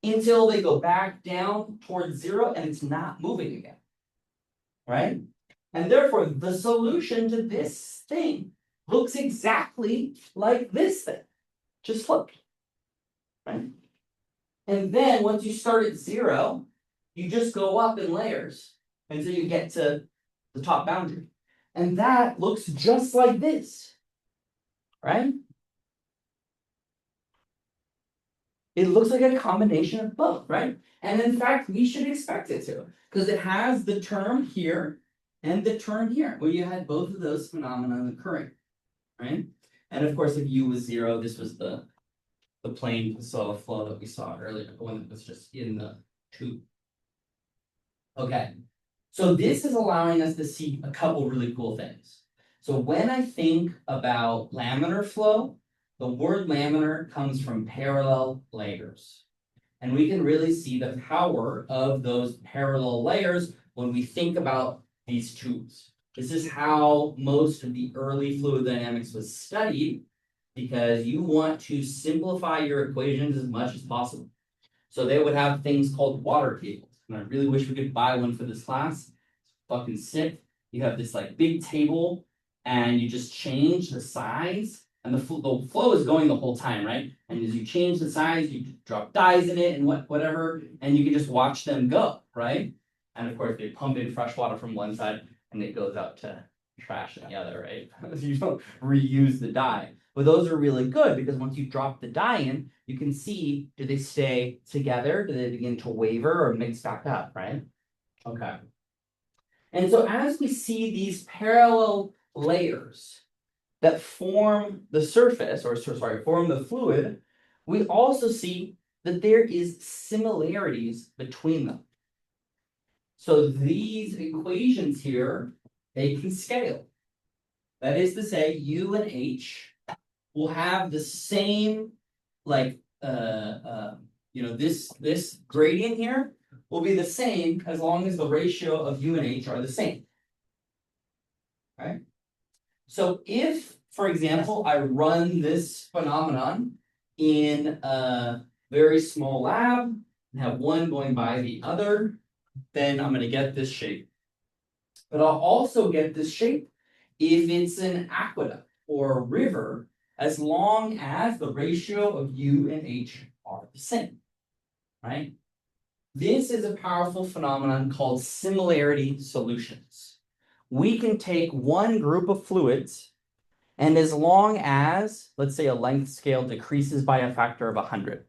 until they go back down towards 0 and it's not moving again. Right? And therefore, the solution to this thing looks exactly like this thing. Just flipped. Right? And then once you start at 0, you just go up in layers until you get to the top boundary. And that looks just like this. Right? It looks like a combination of both, right? And in fact, we should expect it to, because it has the term here and the term here, where you had both of those phenomena occurring, right? And of course, if U was 0, this was the plane solid flow that we saw earlier, the one that was just in the tube. Okay, so this is allowing us to see a couple really cool things. So when I think about laminar flow, the word laminar comes from parallel layers. And we can really see the power of those parallel layers when we think about these tubes. This is how most of the early fluid dynamics was studied, because you want to simplify your equations as much as possible. So they would have things called water tables. And I really wish we could buy one for this class. It's fucking sick. You have this like big table and you just change the size, and the flow is going the whole time, right? And as you change the size, you drop dyes in it and whatever, and you can just watch them go, right? And of course, they pump in fresh water from one side and it goes out to trash on the other, right? You don't reuse the dye. But those are really good because once you drop the dye in, you can see, do they stay together? Do they begin to waver or mix back up, right? Okay. And so as we see these parallel layers that form the surface, or sorry, form the fluid, we also see that there is similarities between them. So these equations here, they can scale. That is to say, U and H will have the same, like, this gradient here will be the same as long as the ratio of U and H are the same. Right? So if, for example, I run this phenomenon in a very small lab and have one going by the other, then I'm going to get this shape. But I'll also get this shape if it's an aqueduct or a river, as long as the ratio of U and H are the same, right? This is a powerful phenomenon called similarity solutions. We can take one group of fluids, and as long as, let's say, a length scale decreases by a factor of 100,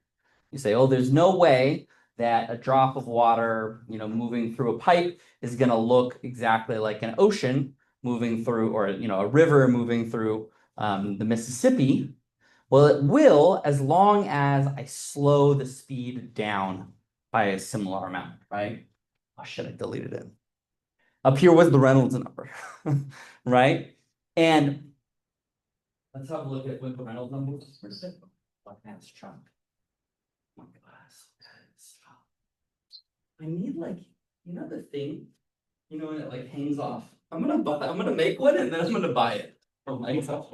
you say, oh, there's no way that a drop of water, moving through a pipe is going to look exactly like an ocean moving through, or a river moving through the Mississippi. Well, it will, as long as I slow the speed down by a similar amount, right? Oh, shit, I deleted it. Up here was the Reynolds number, right? And let's have a look at what the Reynolds number was. What that's chunk. My glass. I need, like, the thing, when it like hangs off. I'm gonna make one and then I'm gonna buy it from myself.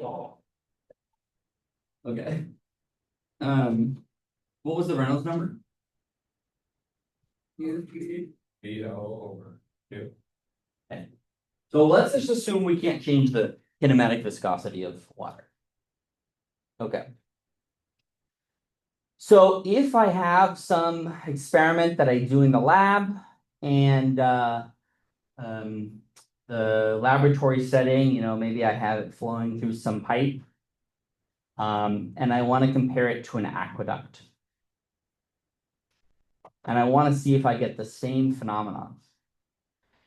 Okay. What was the Reynolds number? over 2. Okay. So let's just assume we can't change the kinematic viscosity of water. Okay. So if I have some experiment that I do in the lab and the laboratory setting, maybe I have it flowing through some pipe, and I want to compare it to an aqueduct. And I want to see if I get the same phenomenon.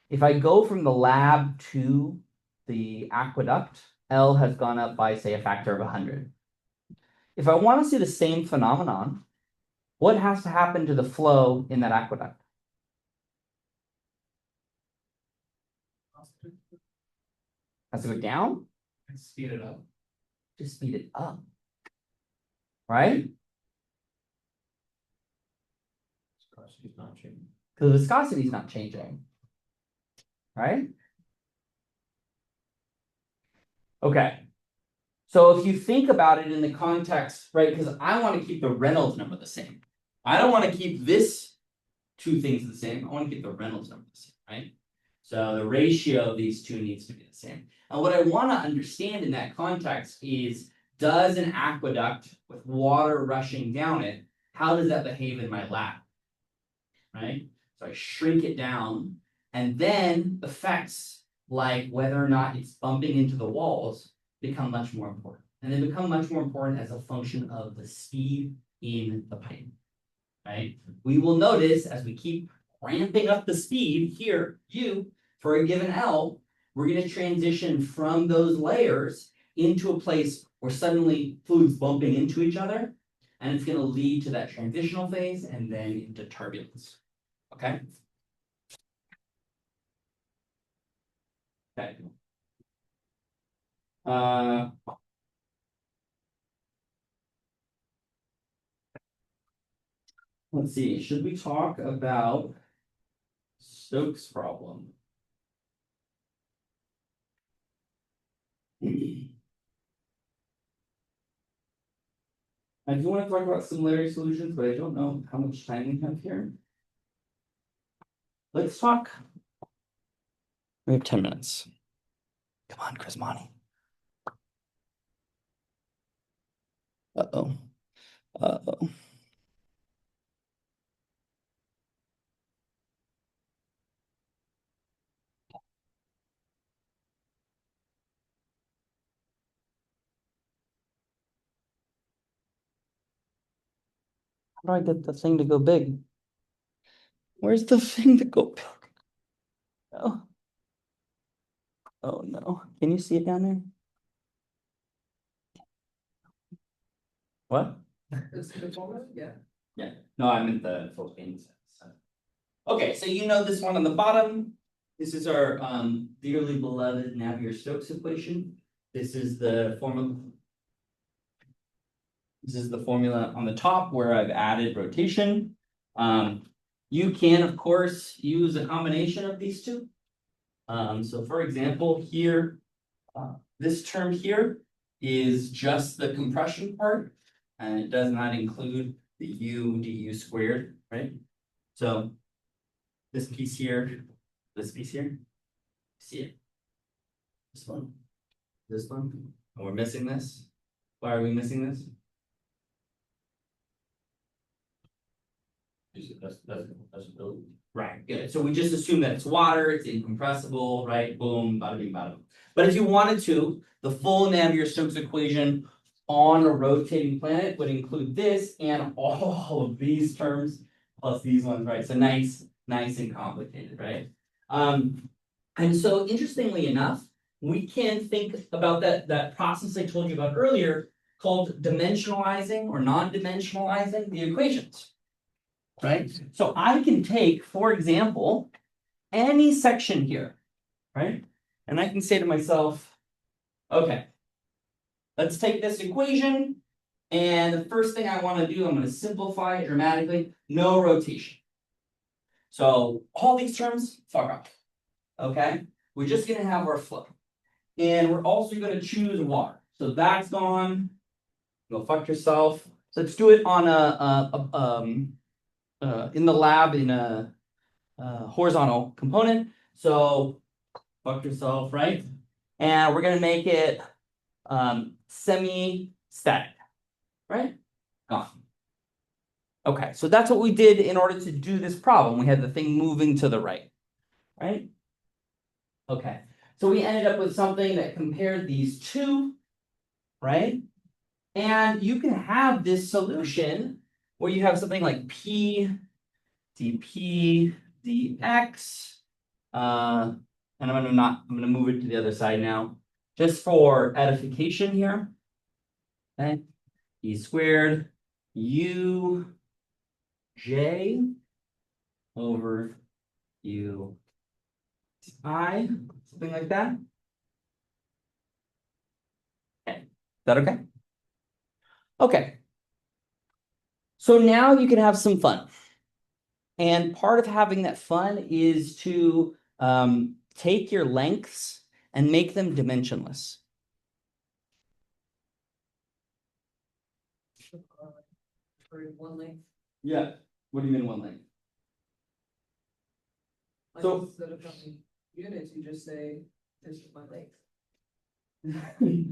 If I go from the lab to the aqueduct, L has gone up by, say, a factor of 100. If I want to see the same phenomenon, what has to happen to the flow in that aqueduct? Has to go down? Speed it up. Just speed it up. Right? Viscosity's not changing. Because the viscosity is not changing. Right? Okay. So if you think about it in the context, right, because I want to keep the Reynolds number the same. I don't want to keep this two things the same. I want to keep the Reynolds number the same, right? So the ratio of these two needs to be the same. And what I want to understand in that context is, does an aqueduct with water rushing down it, how does that behave in my lab? Right? So I shrink it down, and then effects like whether or not it's bumping into the walls become much more important. And they become much more important as a function of the speed in the pipe. Right? We will notice as we keep ramping up the speed here, U, for a given L, we're going to transition from those layers into a place where suddenly fluids bumping into each other, and it's going to lead to that transitional phase and then into turbulence. Okay? Okay. Let's see, should we talk about Stokes' problem? I do want to talk about similarity solutions, but I don't know how much time we have here. Let's talk. We have 10 minutes. Come on, Krismani. Uh-oh. Uh-oh. How do I get the thing to go big? Where's the thing to go big? Oh. Oh no, can you see it down there? What? It's the formula, yeah. Yeah, no, I meant the full painting set. Okay, so you know this one on the bottom. This is our dearly beloved Navier-Stokes equation. This is the formula. This is the formula on the top where I've added rotation. You can, of course, use a combination of these two. So for example, here, this term here is just the compression part, and it does not include the u du squared, right? So this piece here, see it? This one, and we're missing this. Why are we missing this? That's a building. Right, good. So we just assume that it's water, it's incompressible, right? Boom, bada bing, bada boom. But if you wanted to, the full Navier-Stokes equation on a rotating planet would include this and all of these terms plus these ones, right? So nice and complicated, right? And so interestingly enough, we can think about that process I told you about earlier called dimensionalizing or non-dimensionalizing the equations. Right? So I can take, for example, any section here, right? And I can say to myself, okay, let's take this equation, and the first thing I want to do, I'm going to simplify it dramatically, no rotation. So all these terms, fuck off. Okay? We're just going to have our flow. And we're also going to choose water. So that's gone. Go fuck yourself. So let's do it on in the lab in a horizontal component. So fuck yourself, right? And we're gonna make it semi-static, right? Gone. Okay, so that's what we did in order to do this problem. We had the thing moving to the right, right? Okay, so we ended up with something that compared these two, right? And you can have this solution where you have something like P dP dx. And I'm gonna move it to the other side now, just for edification here. Okay, e squared u j over u I, something like that. Okay, is that okay? Okay. So now you can have some fun. And part of having that fun is to take your lengths and make them dimensionless. For one length, Yeah. What do you mean one length? like So- instead of having units, you just say, this is my length.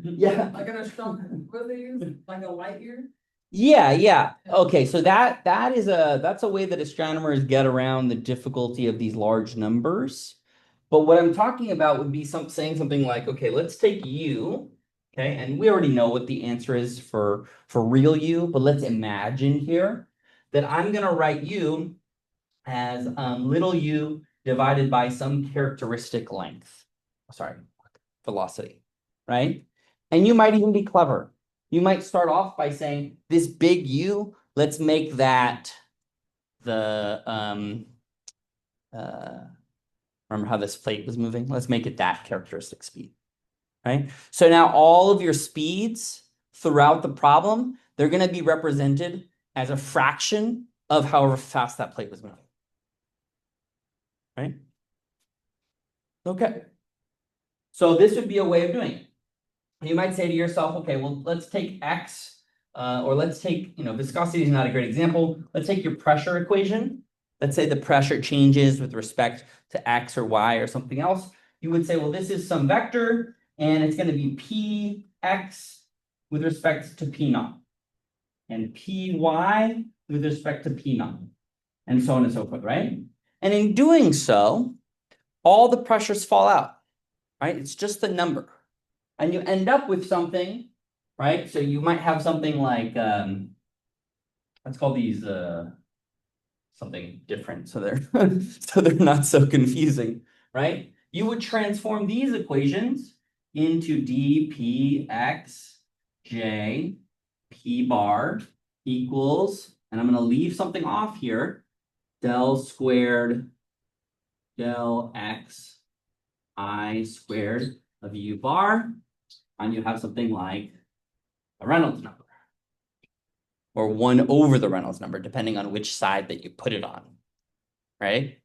Yeah. Like an astronomer, what do they use, like a light year? Yeah. Okay, so that's a way that astronomers get around the difficulty of these large numbers. But what I'm talking about would be saying something like, okay, let's take u, okay, and we already know what the answer is for real u, but let's imagine here that I'm gonna write u as little u divided by some characteristic length. Sorry, velocity, right? And you might even be clever. You might start off by saying this big U, let's make that the remember how this plate was moving? Let's make it that characteristic speed. Right? So now all of your speeds throughout the problem, they're going to be represented as a fraction of however fast that plate was moving. Right? Okay. So this would be a way of doing it. You might say to yourself, okay, well, let's take X, or let's take, viscosity is not a great example. Let's take your pressure equation. Let's say the pressure changes with respect to X or Y or something else. You would say, well, this is some vector, and it's going to be Px with respect to P naught, and Py with respect to P naught, and so on and so forth, right? And in doing so, all the pressures fall out, right? It's just the number. And you end up with something, right? So you might have something like, let's call these something different so they're so they're not so confusing. right? You would transform these equations into dpx p bar equals, and I'm gonna leave something off here, del squared del x I squared of u bar, and you have something like a Reynolds number. Or 1 over the Reynolds number, depending on which side that you put it on, right?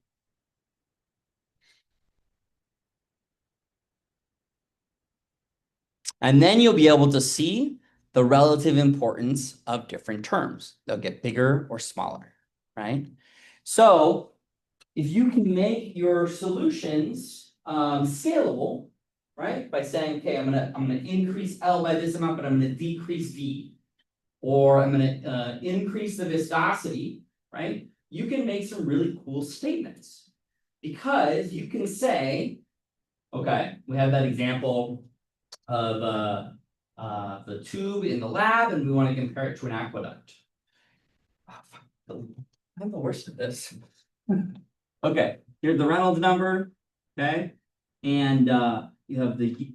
And then you'll be able to see the relative importance of different terms. They'll get bigger or smaller, right? So if you can make your solutions scalable, right? By saying, okay, I'm gonna increase L by this amount, but I'm gonna decrease V. Or I'm gonna increase the viscosity, right? You can make some really cool statements. Because you can say, okay, we have that example of the tube in the lab, and we want to compare it to an aqueduct. I'm the worst at this. Okay, here's the Reynolds number, okay? And you have the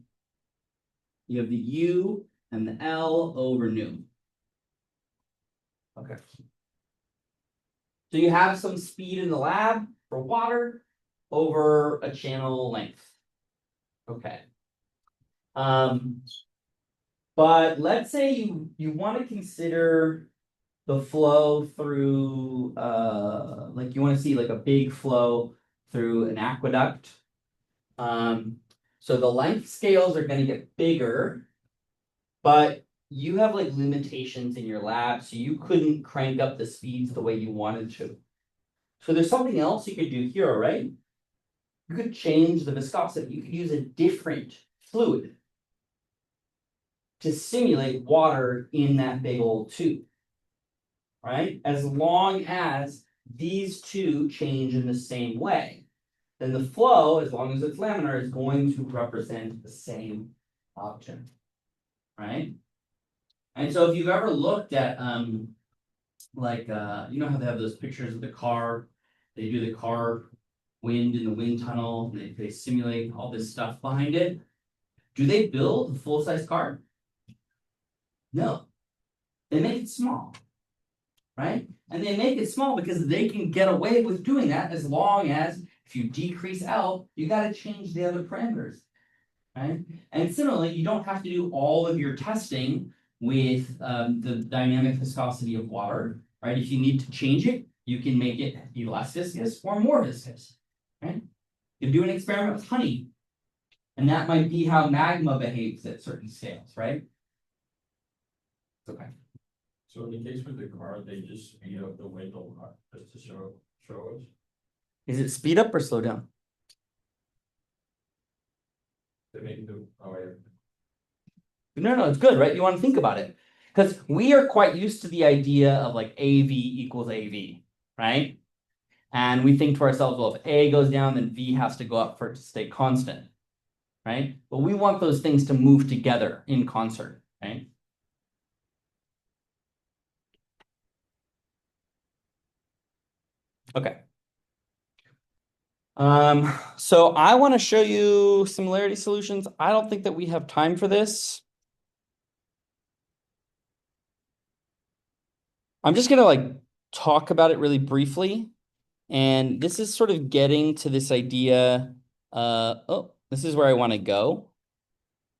U and the L over nu. Okay. So you have some speed in the lab for water over a channel length. Okay. But let's say you want to consider the flow through like you want to see like a big flow through an aqueduct. So the length scales are going to get bigger, but you have like limitations in your lab, so you couldn't crank up the speeds the way you wanted to. So there's something else you could do here, right? You could change the viscosity. You could use a different fluid to simulate water in that big old tube, right? As long as these two change in the same way, then the flow, as long as it's laminar, is going to represent the same object, right? And so if you've ever looked at like you know how they have those pictures of the car, they do the car wind in the wind tunnel, they simulate all this stuff behind it. Do they build a full-size car? No. They make it small, right? And they make it small because they can get away with doing that as long as if you decrease L, you got to change the other parameters, right? And similarly, you don't have to do all of your testing with the dynamic viscosity of water, right? If you need to change it, you can make it be less viscous or more viscous, right? You can do an experiment with honey, and that might be how magma behaves at certain scales, right? Okay. So in the case with the car, they just speed up the wind a lot, just to show us. Is it speed up or slow down? They make the, oh, yeah. No, it's good, right? You want to think about it. Because we are quite used to the idea of like AV equals AV, right? And we think to ourselves, well, if A goes down, then V has to go up for it to stay constant, right? But we want those things to move together in concert, right? Okay. So I want to show you similarity solutions. I don't think that we have time for this. I'm just gonna like talk about it really briefly. And this is sort of getting to this idea, oh, this is where I want to go.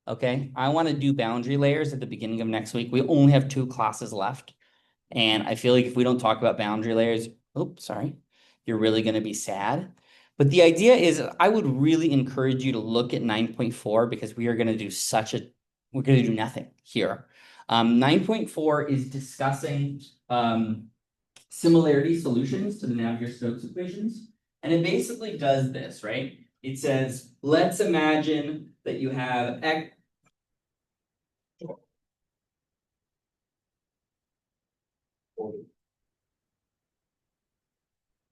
Okay, I want to do boundary layers at the beginning of next week. We only have 2 classes left. And I feel like if we don't talk about boundary layers, oh, sorry, you're really going to be sad. But the idea is I would really encourage you to look at 9.4 because we are going to do we're going to do nothing here. 9.4 is discussing similarity solutions to the Navier-Stokes equations. And it basically does this, right? It says, let's imagine that you have X.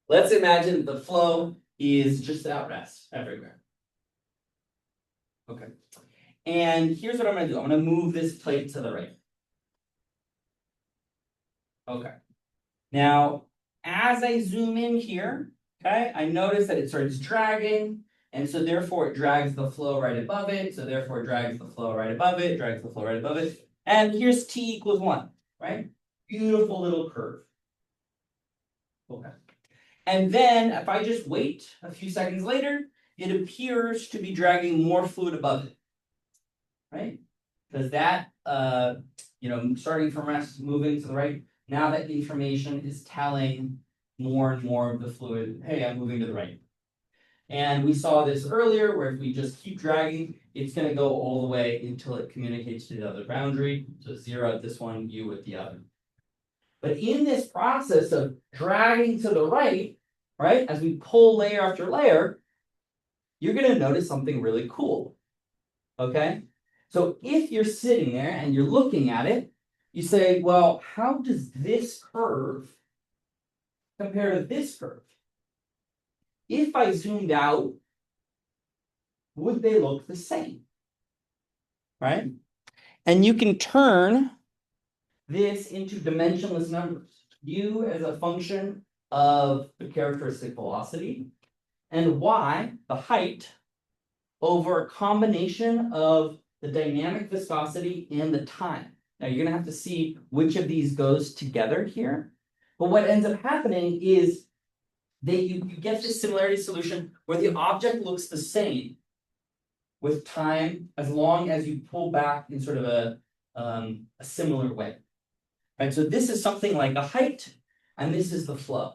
Let's imagine the flow is just at rest everywhere. Okay. And here's what I'm going to do. I'm going to move this plate to the right. Okay. Now, as I zoom in here, okay, I notice that it starts dragging And so therefore it drags the flow right above it, so therefore it drags the flow right above it, drags the flow right above it. And here's t equals 1, right? Beautiful little curve. Okay. And then if I just wait a few seconds later, it appears to be dragging more fluid above it. Right? Because that starting from rest, moving to the right, now that information is telling more and more of the fluid, hey, I'm moving to the right. And we saw this earlier where if we just keep dragging, it's going to go all the way until it communicates to the other boundary. So 0 at this one, U at the other. But in this process of dragging to the right, as we pull layer after layer, you're going to notice something really cool. Okay? So if you're sitting there and you're looking at it, you say, well, how does this curve compare to this curve? If I zoomed out, would they look the same? Right? And you can turn this into dimensionless numbers. U as a function of the characteristic velocity, and y, the height, over a combination of the dynamic viscosity and the time. Now you're gonna have to see which of these goes together here. But what ends up happening is that you get this similarity solution where the object looks the same with time as long as you pull back in sort of a similar way. Right, so this is something like a height, and this is the flow.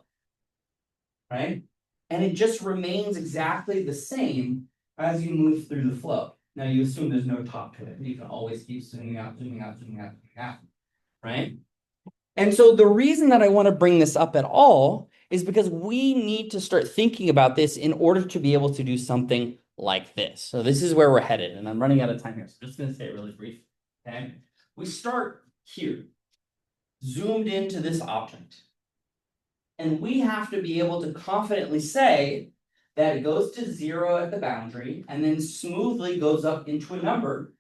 Right? And it just remains exactly the same as you move through the flow. Now you assume there's no top to it. You can always keep zooming out, zooming out, zooming out, zooming out. Right? And so the reason that I want to bring this up at all is because we need to start thinking about this in order to be able to do something like this. So this is where we're headed, and I'm running out of time here, so I'm just going to say it really brief. Okay? We start here, zoomed into this object. And we have to be able to confidently say that it goes to 0 at the boundary and then smoothly goes up into a number,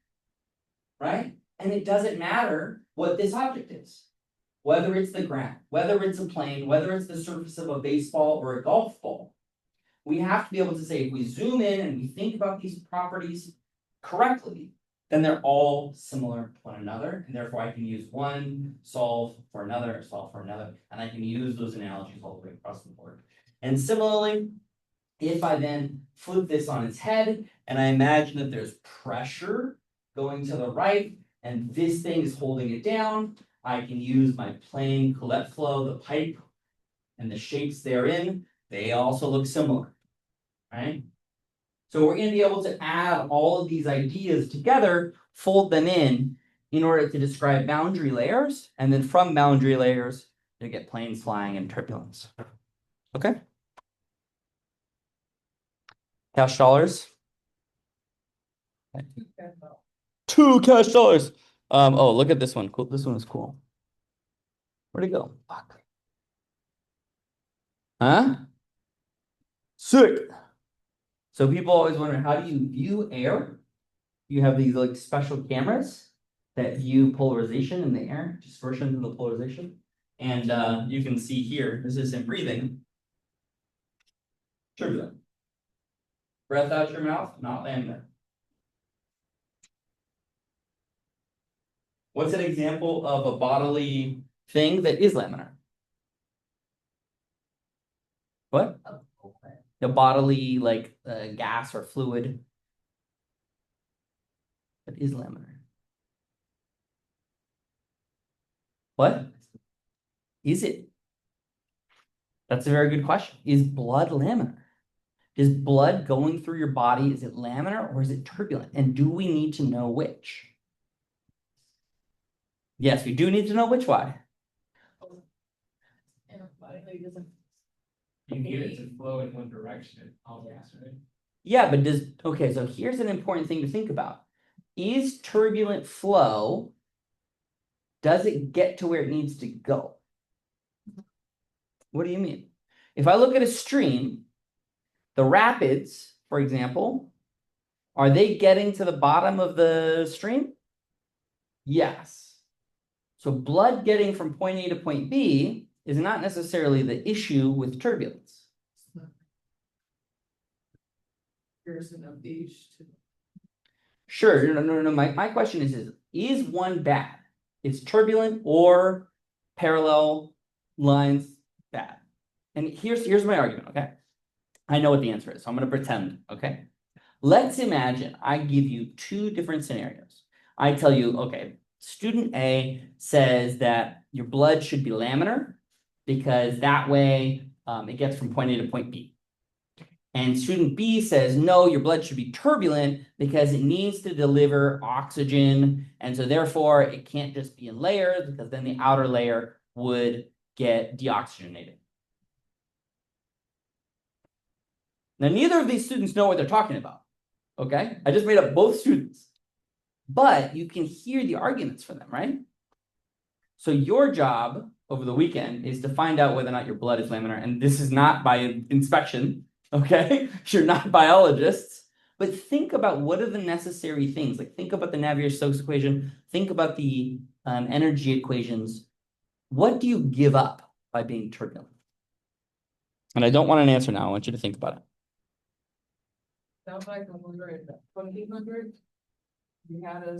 right? And it doesn't matter what this object is, whether it's the ground, whether it's a plane, whether it's the surface of a baseball or a golf ball. We have to be able to say, if we zoom in and we think about these properties correctly, then they're all similar to one another, and therefore I can use one, solve for another, solve for another, and I can use those analogies all the way across the board. And similarly, if I then flip this on its head, and I imagine that there's pressure going to the right, and this thing is holding it down, I can use my plane Colette flow, the pipe, and the shapes therein, they also look similar, right? So we're going to be able to add all of these ideas together, fold them in order to describe boundary layers, and then from boundary layers, you get planes flying and turbulence. Okay? Cash dollars? $2 cash dollars. Oh, look at this one. Cool. This one is cool. Where'd it go? Fuck. Huh? Sick. So people always wonder, how do you view air? You have these like special cameras that view polarization in the air, dispersion in the polarization. And you can see here, this isn't breathing. Turbulent. Breath out your mouth, not laminar. What's an example of a bodily thing that is laminar? What? The bodily, like gas or fluid that is laminar. What? Is it? That's a very good question. Is blood laminar? Is blood going through your body, is it laminar or is it turbulent? And do we need to know which? Yes, we do need to know which. Why? You can get it to flow in one direction, all gas, right? Yeah, but okay, so here's an important thing to think about. Is turbulent flow, does it get to where it needs to go? What do you mean? If I look at a stream, the rapids, for example, are they getting to the bottom of the stream? Yes. So blood getting from point A to point B is not necessarily the issue with turbulence. comparison of these two. Sure, no, my question is one bad? Is turbulent or parallel lines bad? And here's my argument, okay? I know what the answer is, so I'm gonna pretend, okay? Let's imagine I give you two different scenarios. I tell you, okay, student A says that your blood should be laminar because that way it gets from point A to point B. And student B says, no, your blood should be turbulent because it needs to deliver oxygen. And so therefore it can't just be in layers because then the outer layer would get deoxygenated. Now, neither of these students know what they're talking about. Okay, I just made up both students, but you can hear the arguments for them, right? So your job over the weekend is to find out whether or not your blood is laminar, and this is not by inspection, okay? You're not biologists, but think about what are the necessary things. Like think about the Navier-Stokes equation, think about the energy equations. What do you give up by being turbulent? And I don't want an answer now, I want you to think about it. Sounds like 100, 2000. We had us